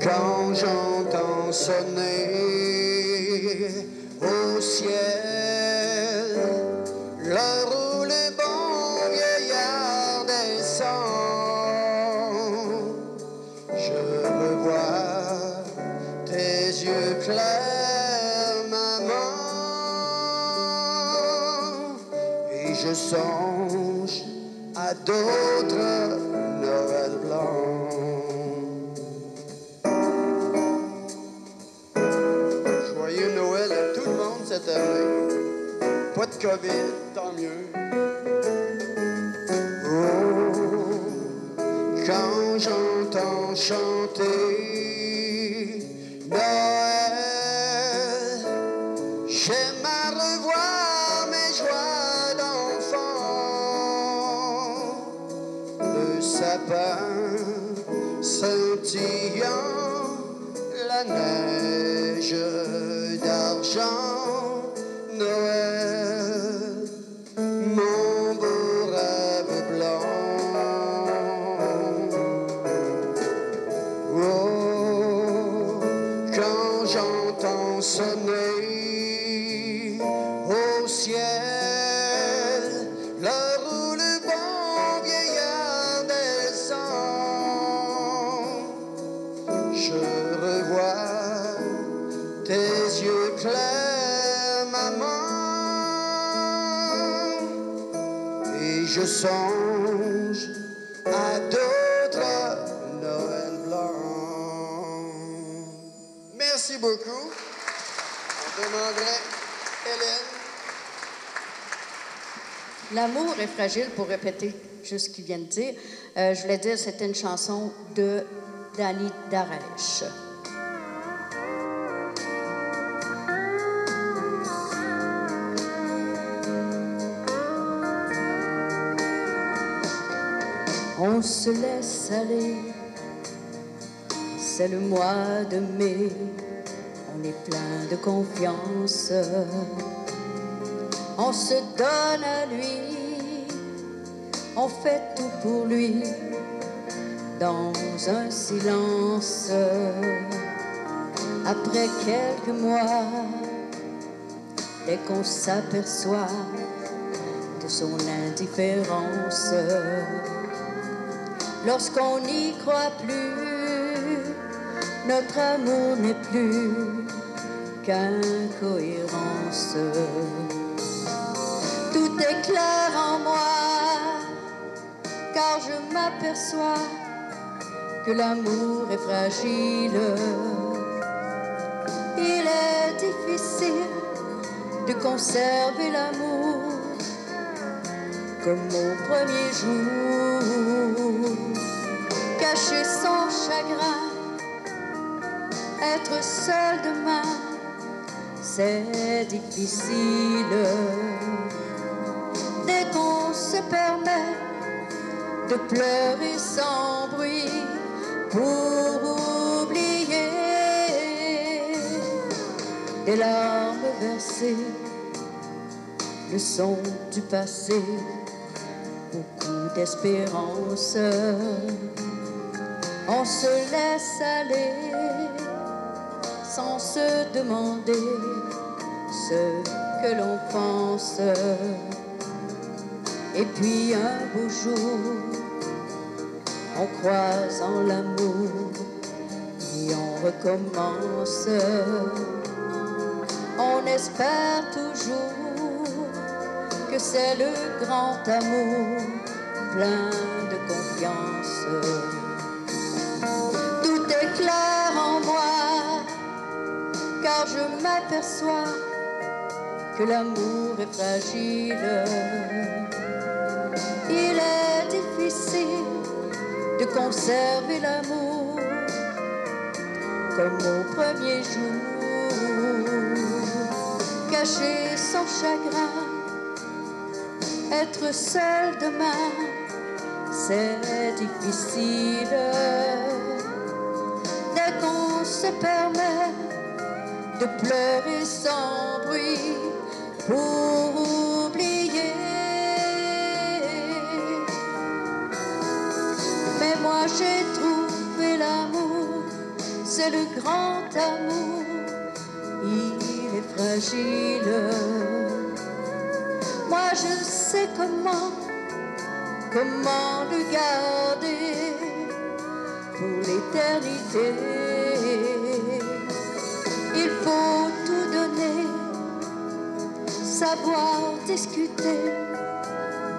quand j'entends sonner au ciel l'heure où le bon vieillard descend, je revois tes yeux clairs, maman, et je songe à d'autres Noël blancs. Joyeux Noël à tout le monde cette année. Pas de COVID, tant mieux. Oh, quand j'entends chanter Noël, j'aime à revoir mes joies d'enfant. Le sapin scintillant, la neige d'argent, Noël, mon beau rêve blanc. Oh, quand j'entends sonner au ciel l'heure où le bon vieillard descend, je revois tes yeux clairs, maman, et je songe à d'autres Noël blancs. Merci beaucoup. On demanderait Hélène. L'amour est fragile, pour répéter juste ce qu'il vient de dire. Je voulais dire, c'était une chanson de Danny Darèche. On se laisse aller, c'est le mois de mai, on est plein de confiance, on se donne à lui, on fait tout pour lui, dans un silence. Après quelques mois, dès qu'on s'aperçoit de son indifférence, lorsqu'on n'y croit plus, notre amour n'est plus qu'incohérence. Tout est clair en moi, car je m'aperçois que l'amour est fragile. Il est difficile de conserver l'amour comme au premier jour. Cacher son chagrin, être seul demain, c'est difficile. Dès qu'on se permet de pleurer sans bruit pour oublier des larmes versées, le son du passé, beaucoup d'espérance. On se laisse aller sans se demander ce que l'on pense. Et puis un beau jour, on croise en l'amour et on recommence. On espère toujours que c'est le grand amour, plein de confiance. Tout est clair en moi, car je m'aperçois que l'amour est fragile. Il est difficile de conserver l'amour comme au premier jour. Cacher son chagrin, être seul demain, c'est difficile. Dès qu'on se permet de pleurer sans bruit pour oublier. Mais moi j'ai trouvé l'amour, c'est le grand amour, il est fragile. Moi je sais comment le garder pour l'éternité. Il faut tout donner, savoir discuter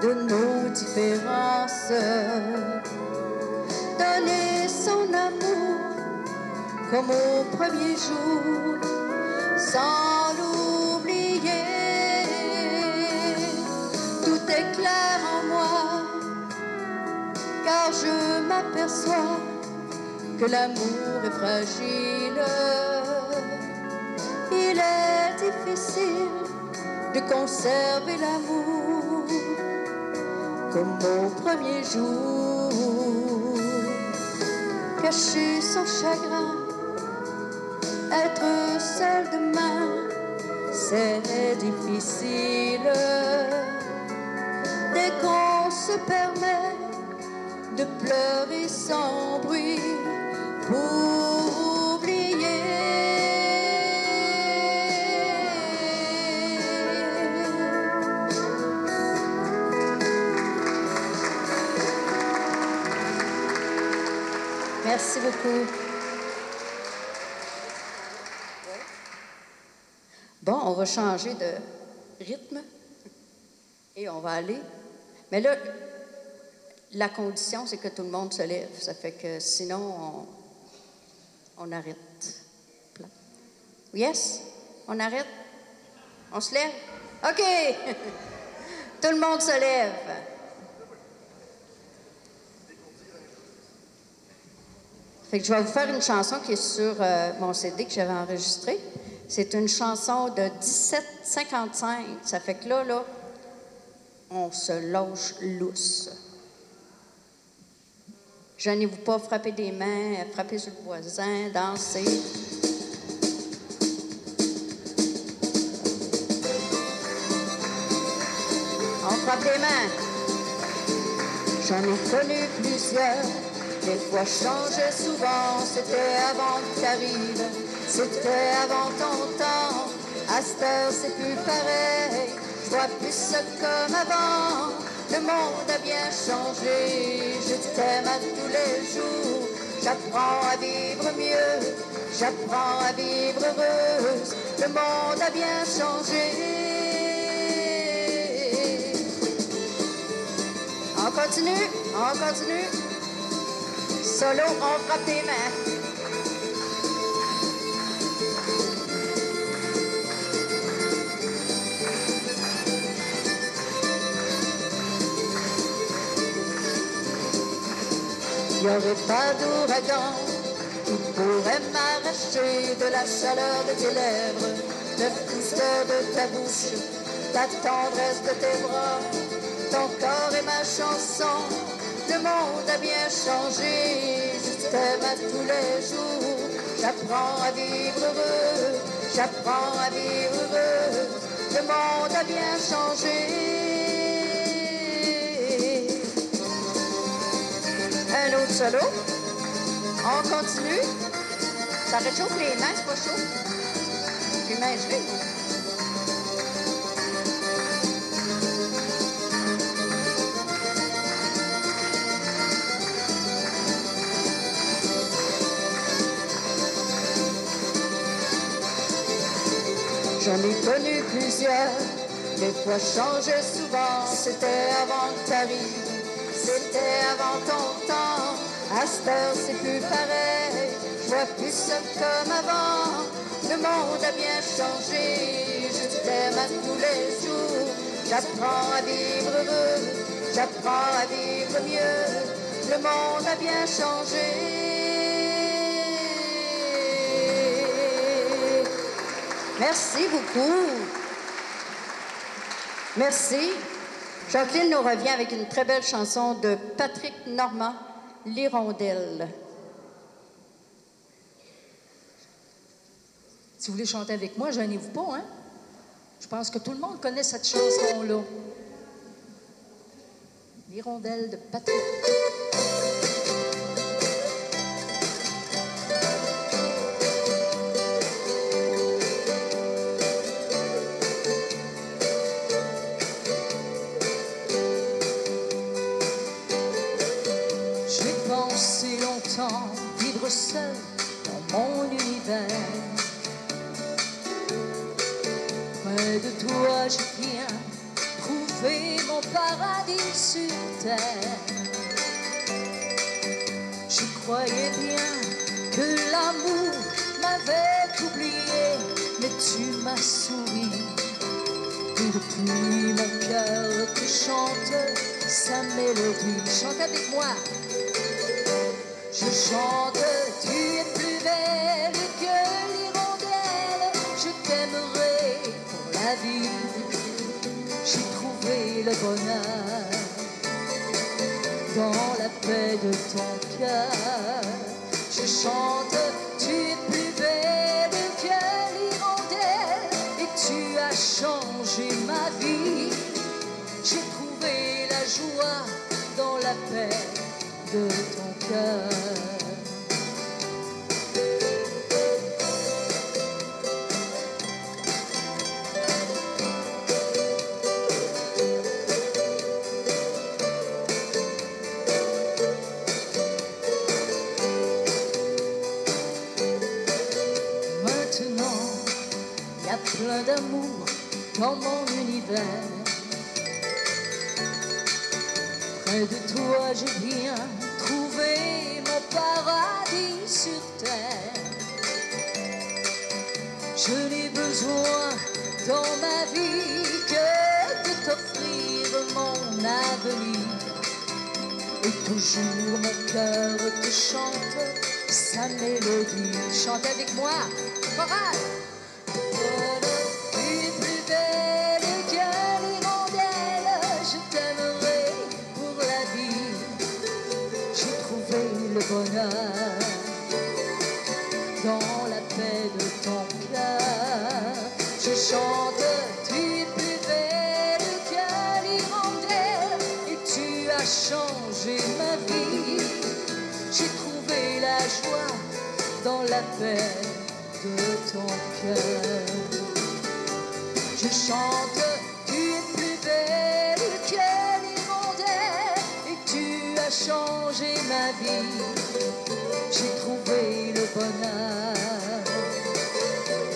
de nos différences, donner son amour comme au premier jour, sans l'oublier. Tout est clair en moi, car je m'aperçois que l'amour est fragile. Il est difficile de conserver l'amour comme au premier jour. Cacher son chagrin, être seul demain, c'est difficile. Dès qu'on se permet de pleurer sans bruit pour oublier. Merci beaucoup. Bon, on va changer de rythme et on va aller. Mais là, la condition, c'est que tout le monde se lève. Ça fait que sinon, on arrête. Yes? On arrête? On se lève? OK! Tout le monde se lève. Fait que je vais vous faire une chanson qui est sur mon CD que j'avais enregistré. C'est une chanson de 1755. Ça fait que là, on se lâche lousse. Gênez-vous pas, frappez des mains, frappez sur le voisin, dansez. On frappe des mains. J'en ai connu plusieurs. Des fois, je changeais souvent. C'était avant que t'arrives. C'était avant ton temps. À cette heure, c'est plus pareil. Je vois plus ça comme avant. le monde a bien changé. Je t'aime à tous les jours, j'apprends à vivre mieux, j'apprends à vivre heureuse. Le monde a bien changé. On continue, on continue. Solo, on frappe des mains. Il n'y aurait pas d'ouragan qui pourrait m'arracher de la chaleur de tes lèvres, de douceur de ta bouche, la tendresse de tes bras, ton corps est ma chanson. Le monde a bien changé, je t'aime à tous les jours, j'apprends à vivre heureux, j'apprends à vivre heureux. Le monde a bien changé. Un autre solo. On continue. Ça réchauffe les mains, c'est pas chaud. Les mains gelées. J'en ai connu plusieurs, des fois changé souvent. C'était avant que t'arrives. C'était avant ton temps, à cette heure c'est plus pareil, je vois plus ça comme avant. Le monde a bien changé, je t'aime à tous les jours, j'apprends à vivre heureux, j'apprends à vivre mieux. Le monde a bien changé. Merci beaucoup. Merci. Jacqueline nous revient avec une très belle chanson de Patrick Normand, L'Hirondelle. Si vous voulez chanter avec moi, gênez-vous pas, hein? Je pense que tout le monde connaît cette chanson-là. L'Hirondelle de Patrick. Vivre seul dans mon univers. Près de toi, je viens trouver mon paradis sur terre. Je croyais bien que l'amour m'avait oublié, mais tu m'as souri. Et depuis mon cœur te chante sa mélodie. Chante avec moi. Je chante, tu es plus belle que l'hirondelle. Je t'aimerai pour la vie. J'ai trouvé le bonheur dans la paix de ton cœur. Je chante, tu es plus belle que l'hirondelle. Et tu as changé ma vie. J'ai trouvé la joie dans la paix de ton cœur. Maintenant, il y a plein d'amour dans mon univers. Près de toi, je viens trouver mon paradis sur terre. Je n'ai besoin dans ma vie que de t'offrir mon avenir. Et toujours mon cœur te chante sa mélodie. Chante avec moi, chorale. Tu es plus belle que l'hirondelle, je t'aimerai pour la vie. J'ai trouvé le bonheur dans la paix de ton cœur. Je chante, tu es plus belle que l'hirondelle, et tu as changé ma vie. J'ai trouvé la joie dans la paix de ton cœur. Je chante, tu es plus belle que l'hirondelle. bonheur.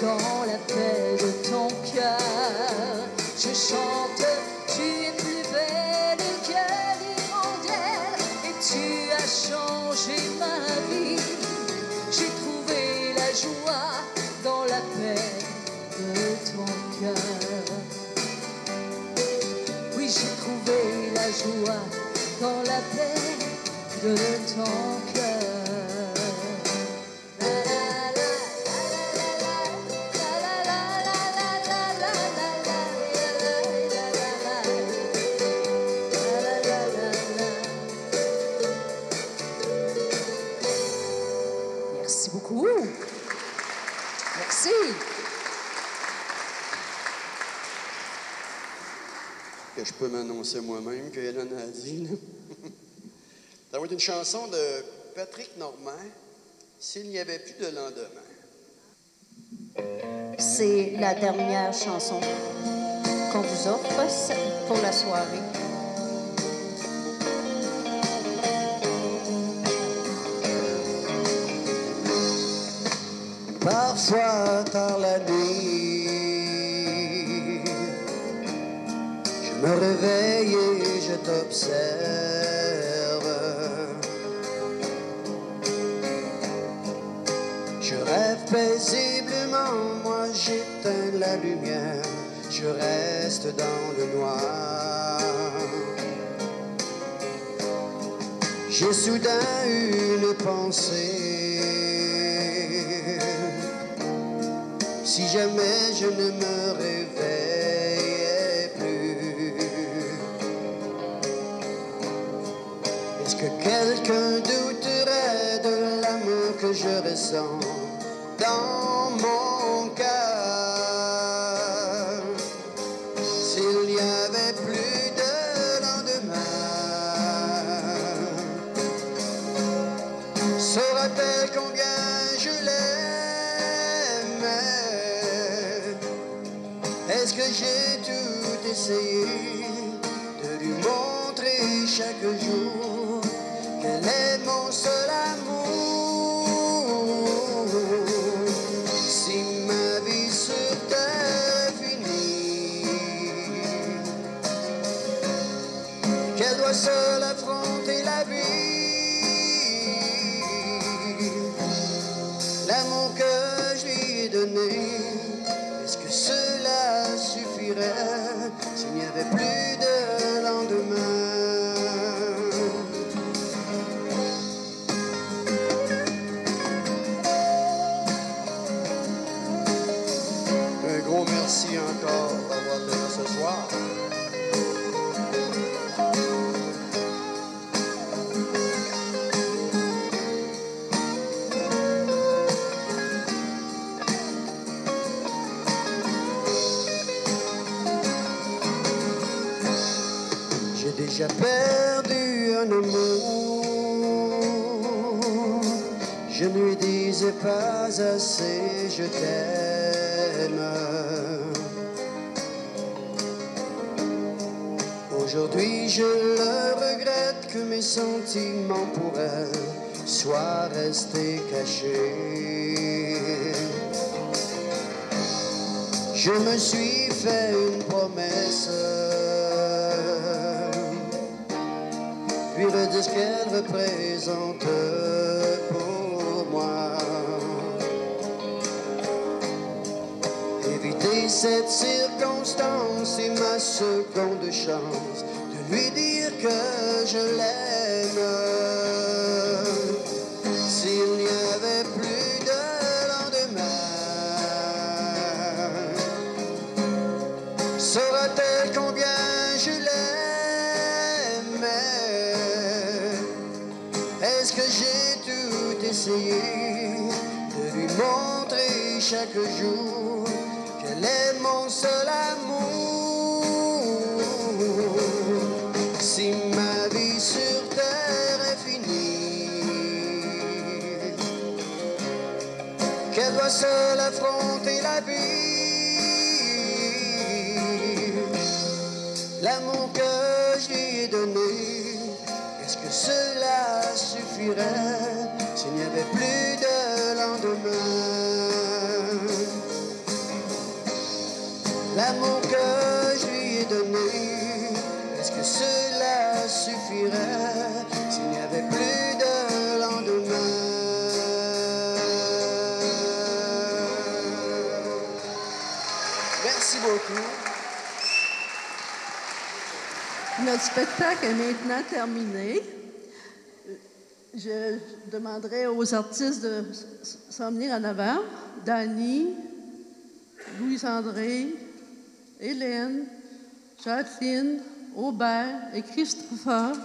Dans la paix de ton cœur, je chante, tu es plus belle que l'hirondelle et tu as changé ma vie. J'ai trouvé la joie dans la paix de ton cœur. Oui, j'ai trouvé la joie dans la paix de ton cœur. Merci beaucoup. Merci. Que je peux m'annoncer moi-même que Hélène a dit. Là. Ça va être une chanson de Patrick Normand, S'il n'y avait plus de lendemain. C'est la dernière chanson qu'on vous offre pour la soirée. Parfois tard la nuit, je me réveille et je t'observe. Je rêve paisiblement, moi j'éteins la lumière, je reste dans le noir. J'ai soudain une pensée. Si jamais je ne me réveillais plus, est-ce que quelqu'un douterait de l'amour que je ressens dans mon cœur? S'il n'y avait plus de lendemain, saura-t-elle combien je l'aimais? Est-ce que j'ai tout essayé de lui montrer chaque jour qu'elle est mon seul amour? Si ma vie sur terre est finie, qu'elle doit seule affronter la vie, l'amour que je lui ai donné, est-ce que cela suffirait s'il n'y avait plus de lendemain? Un gros merci encore d'avoir été là ce soir. J'ai déjà perdu un amour, je ne lui disais pas assez je t'aime. Aujourd'hui je le regrette que mes sentiments pour elle soient restés cachés. Je me suis fait une promesse, puis redire ce qu'elle représente pour moi. Éviter cette circonstance est ma seconde chance de lui dire que je l'aime. S'il n'y avait plus de lendemain, saura-t-elle combien je l'aimais? Est-ce que j'ai tout essayé de lui montrer chaque jour qu'elle est mon seul amour? Si ma vie sur terre est finie, qu'elle doit seule affronter la vie, l'amour que je lui ai donné, est-ce que cela suffirait s'il n'y avait plus de lendemain? lendemain. L'amour que je lui ai donné, est-ce que cela suffirait s'il n'y avait plus de lendemain? Merci beaucoup. Notre spectacle est maintenant terminé. Je demanderai aux artistes de s'en venir en avant. Dany, Louise-André, Hélène, Jacqueline, Aubert et Christopher.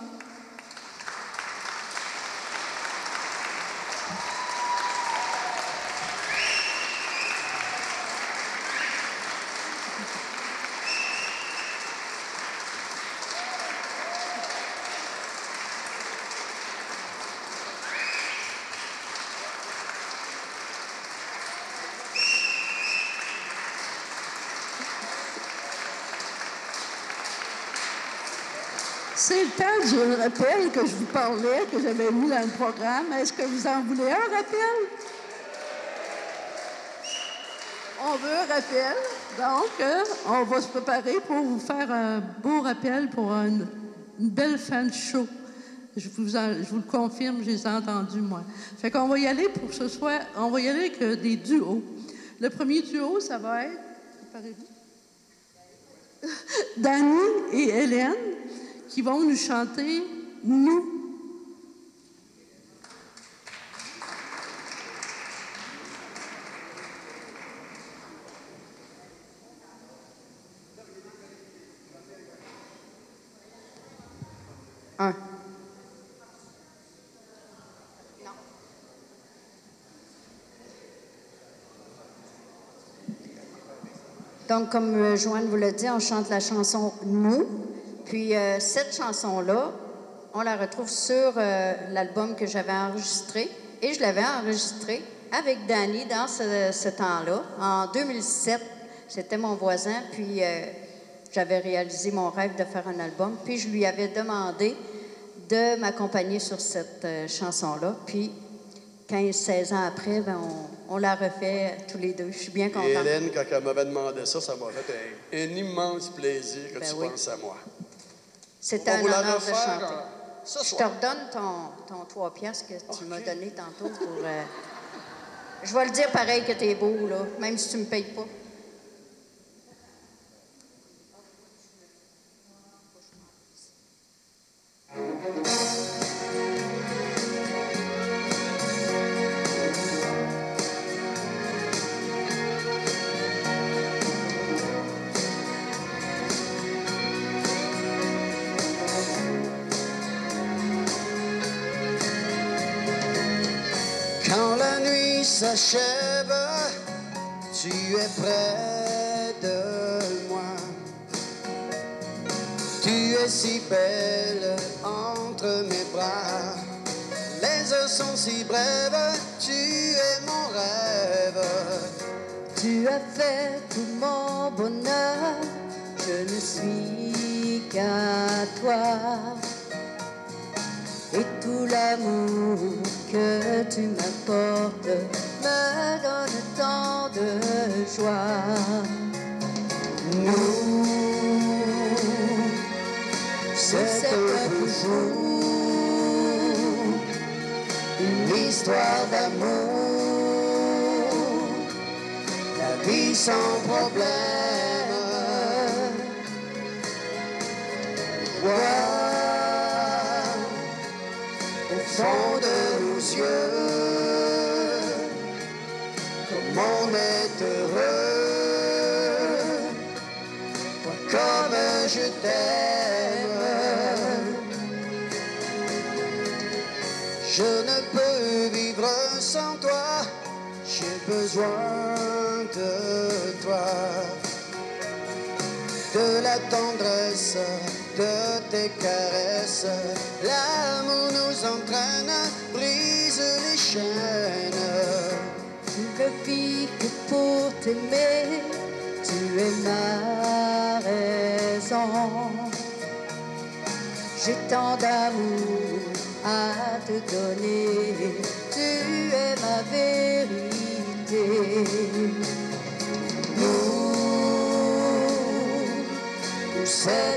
C'est le temps du rappel que je vous parlais, que j'avais mis dans le programme. Est-ce que vous en voulez un rappel? On veut un rappel. Donc, on va se préparer pour vous faire un beau rappel pour une belle fin de show. Je vous le confirme, je les ai entendus, moi. Fait qu'on va y aller pour ce soir, on va y aller avec des duos. Le premier duo, ça va être, préparez-vous, Dany et Hélène, qui vont nous chanter « Nous ». Un. Donc, comme Joanne vous l'a dit, on chante la chanson « Nous ». Puis, cette chanson-là, on la retrouve sur l'album que j'avais enregistré. Et je l'avais enregistré avec Dany dans ce temps-là. En 2007, c'était mon voisin. Puis, j'avais réalisé mon rêve de faire un album. Puis, je lui avais demandé de m'accompagner sur cette chanson-là. Puis, 15-16 ans après, ben, on l'a refait tous les deux. Je suis bien contente. Et Hélène, quand elle m'avait demandé ça, ça m'a fait un immense plaisir que tu penses à moi. C'était un honneur de chanter. Ce Je soir. te redonne ton 3 piastres que tu m'as donné tantôt pour... Je vais le dire pareil que t'es beau, là, même si tu me payes pas. Quand la nuit s'achève, tu es près de moi. Tu es si belle entre mes bras. Les heures sont si brèves, tu es mon rêve. Tu as fait tout mon bonheur, je ne suis qu'à toi. Et tout l'amour que tu m'apportes me donne tant de joie. Nous, c'est un peu fou, une histoire d'amour, la vie sans problème. Voir au fond de nos yeux comme on est heureux. Vois comme je t'aime. Je ne peux vivre sans toi, j'ai besoin de toi. De la tendresse, de tes caresses, l'amour nous entraîne, brise les chaînes. Je ne vis que pour t'aimer, tu es ma raison. J'ai tant d'amour à te donner, tu es ma vérité.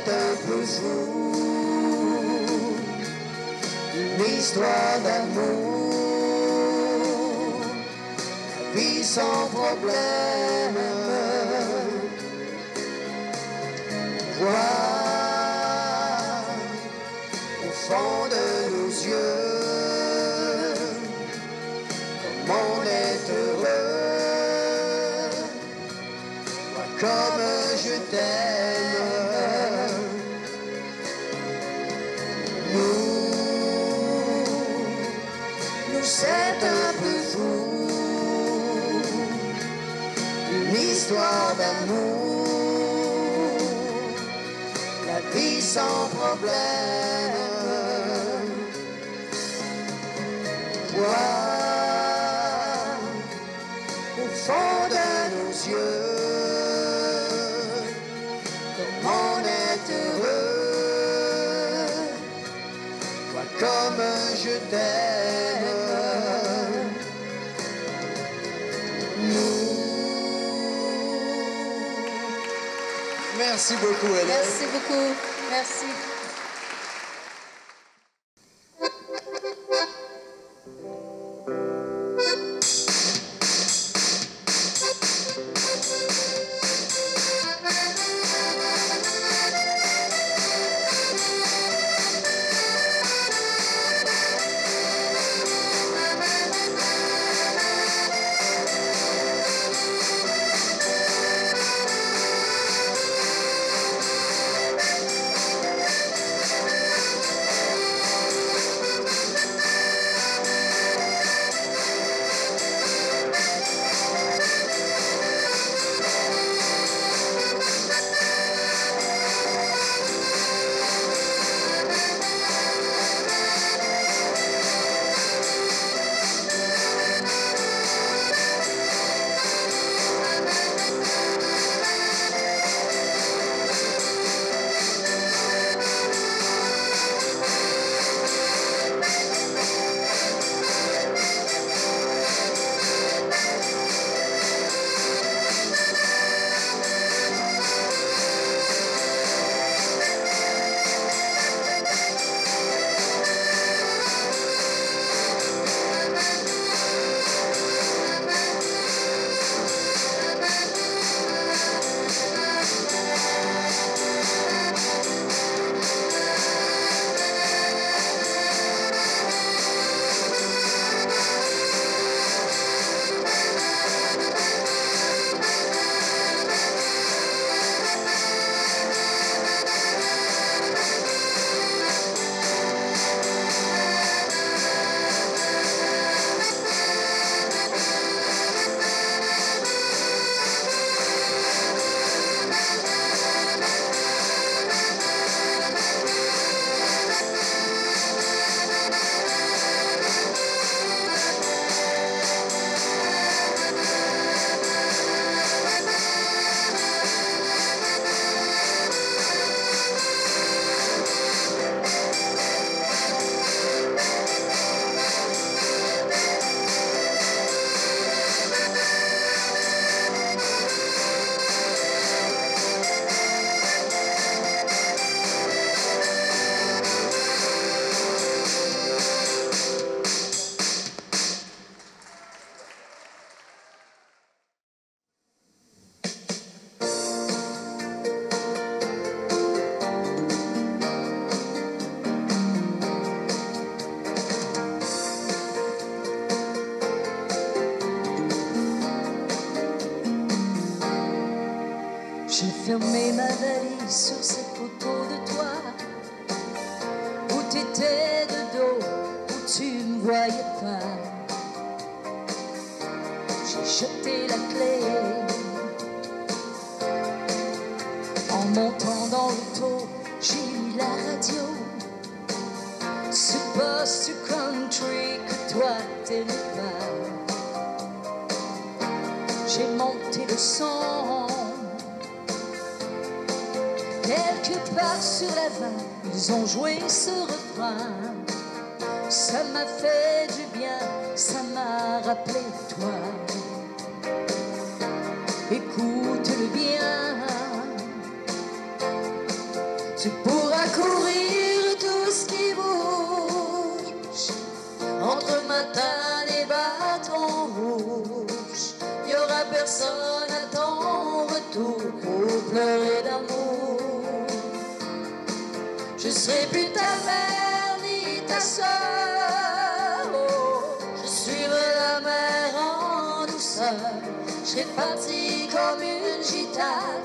c'est un peu fou, une histoire d'amour, la vie sans problème. Voir au fond de nos yeux comme on est heureux. Vois comme je t'aime. Nous c'est un peu fou, une histoire d'amour, la vie sans problème. Voir au fond de nos yeux comme on est heureux. Vois comme je t'aime. Merci beaucoup, Hélène. Merci beaucoup. Merci. J'ai fermé ma valise sur cette photo de toi, où t'étais de dos, où tu me voyais pas. J'ai jeté la clé en montant dans l'auto. J'ai mis la radio, ce poste country que toi t'aimais pas. J'ai monté le son. Quelque part sur la vanne, ils ont joué ce refrain. Ça m'a fait du bien, ça m'a rappelé toi. Écoute-le bien, Tu pourras courir tout ce qui bouge entre matin et bâton rouge. Il n'y aura personne à ton retour pour pleurer d'amour. Je serai plus ta mère ni ta sœur. Oh, je suivrai la mer en douceur. Je serai partie comme une gitane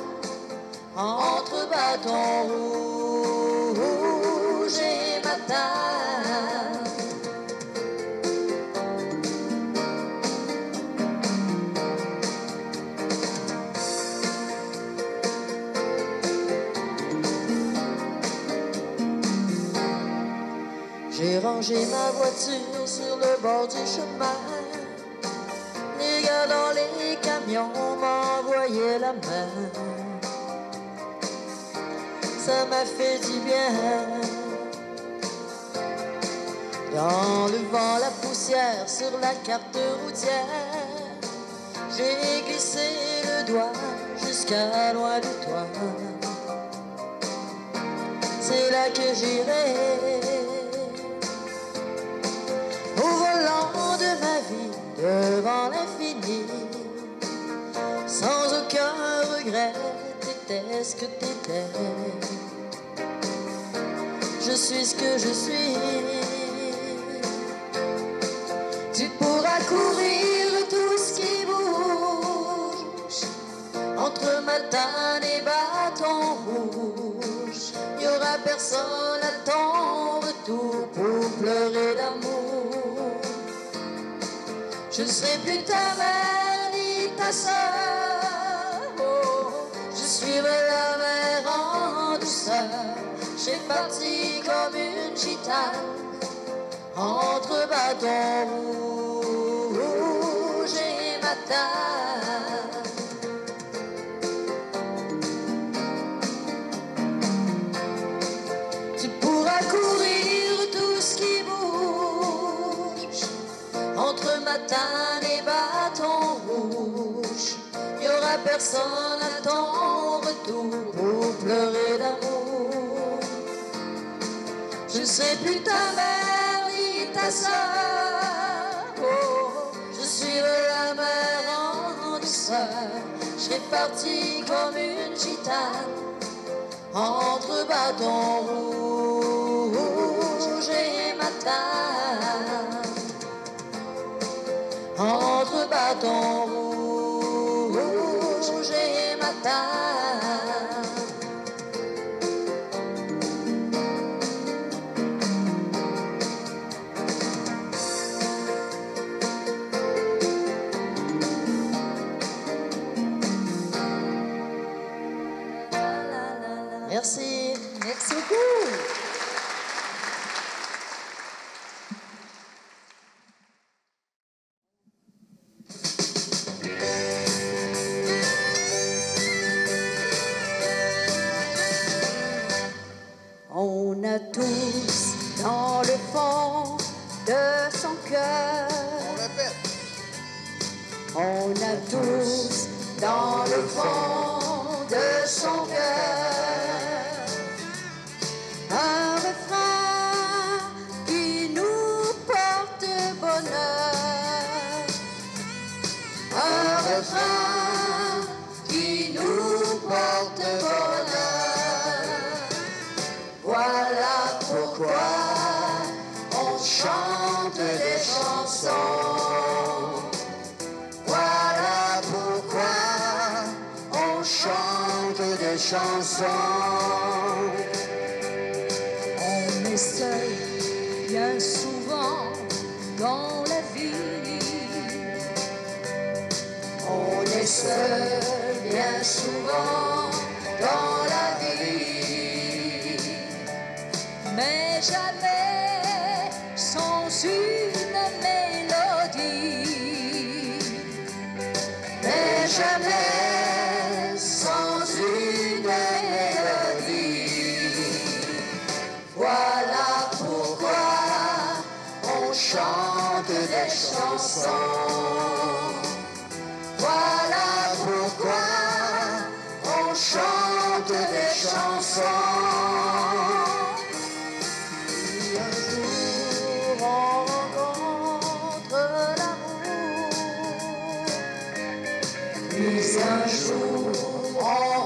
entre bâton rouge et matin. J'ai rangé ma voiture sur le bord du chemin. Les gars dans les camions m'envoyaient la main. Ça m'a fait du bien. Dans le vent, la poussière sur la carte routière, j'ai glissé le doigt jusqu'à loin de toi. C'est là que j'irai, au volant de ma vie, devant l'infini, sans aucun regret. T'étais ce que t'étais, je suis ce que je suis. Tu pourras courir tout ce qui bouge entre matin et bâton rouge. Il n'y aura personne à ton retour pour pleurer d'amour. Je ne serai plus ta mère ni ta sœur. Oh, je suivrai la mer en douceur. J'ai parti comme une gitane entre bâton rouge et matin. Tu pourras courir tout ce qui bouge entre matin et bâton rouge. Il n'y aura personne à ton retour pour pleurer d'amour. Je ne serai plus ta mère ni ta sœur. Oh, je suivrai la mer en douceur. Je serai partie comme une gitane entre bâton rouge et matin. Entre bâton rouge et matin. Merci. Merci beaucoup. On a tous dans le fond de son cœur. On répète. On a tous dans le fond de son cœur un refrain qui nous porte bonheur. Un refrain qui nous porte bonheur. Voilà pourquoi on chante des chansons. Voilà pourquoi on chante des chansons. On est seul bien souvent dans la vie. On est seul bien souvent dans la vie, Mais jamais sans une mélodie. mais jamais sans une mélodie. Voilà pourquoi on chante des chansons. Voilà pourquoi on chante des chansons. Puis un jour, on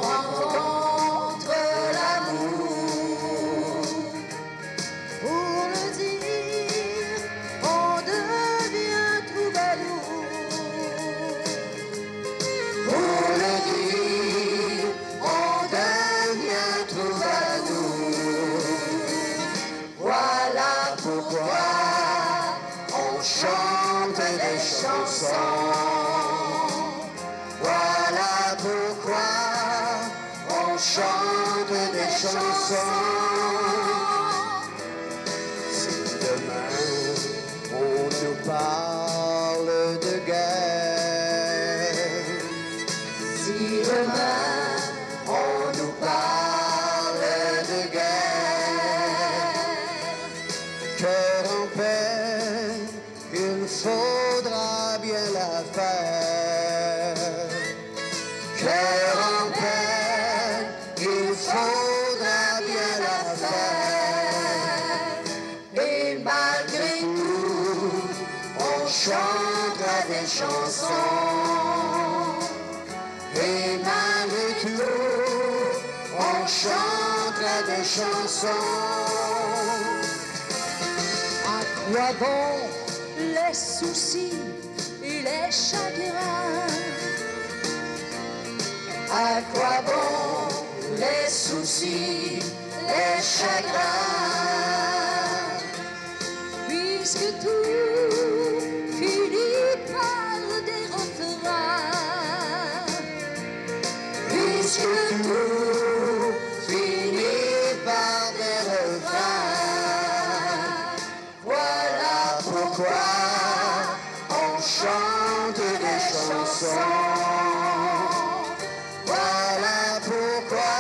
rencontre l'amour. Pour le dire, on devient troubadour. Pour le dire, on devient troubadour. Voilà pourquoi on chante des chansons. Voilà pourquoi on chante des chansons. Si demain on nous parle de guerre, Si demain on nous parle de guerre, cœur en paix, il faudra bien la faire. Cœur en paix, il faudra bien la faire. Et malgré tout, on chantera des chansons. Et malgré tout, on chantera des chansons. à quoi bon les soucis et les chagrins? À quoi bon les soucis, les chagrins? Puisque tout finit par des refrains. Puisque tout finit par des refrains. Voilà pourquoi on chante des chansons. Voilà pourquoi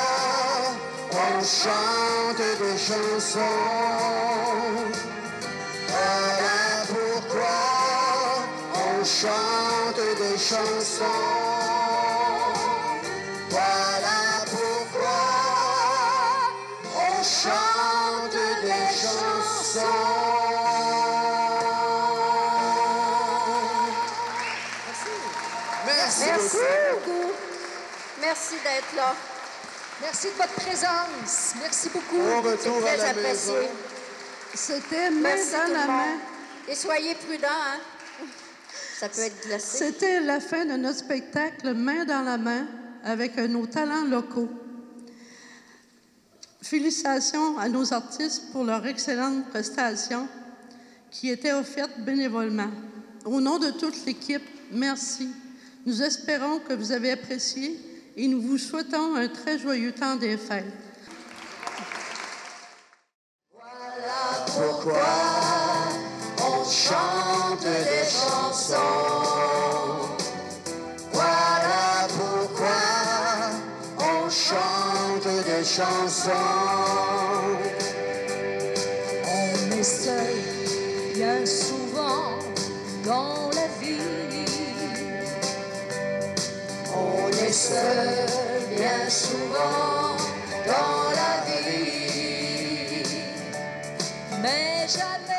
on chante des chansons. Voilà pourquoi on chante des chansons. Voilà pourquoi on chante des chansons. Merci Merci beaucoup. beaucoup. Merci d'être là. Merci de votre présence. Merci beaucoup. Bon C'est retour à très la maison. apprécié. C'était main Merci dans tout la le main. monde. Et soyez prudents, hein? Ça peut être glacé. C'était la fin de notre spectacle Main dans la main avec nos talents locaux. Félicitations à nos artistes pour leur excellente prestation qui était offerte bénévolement. Au nom de toute l'équipe, merci. Nous espérons que vous avez apprécié et nous vous souhaitons un très joyeux temps des fêtes. Pourquoi on chante des chansons? Voilà pourquoi on chante des chansons. On est seul bien souvent dans la vie. On est seul bien souvent dans la vie. Mais jamais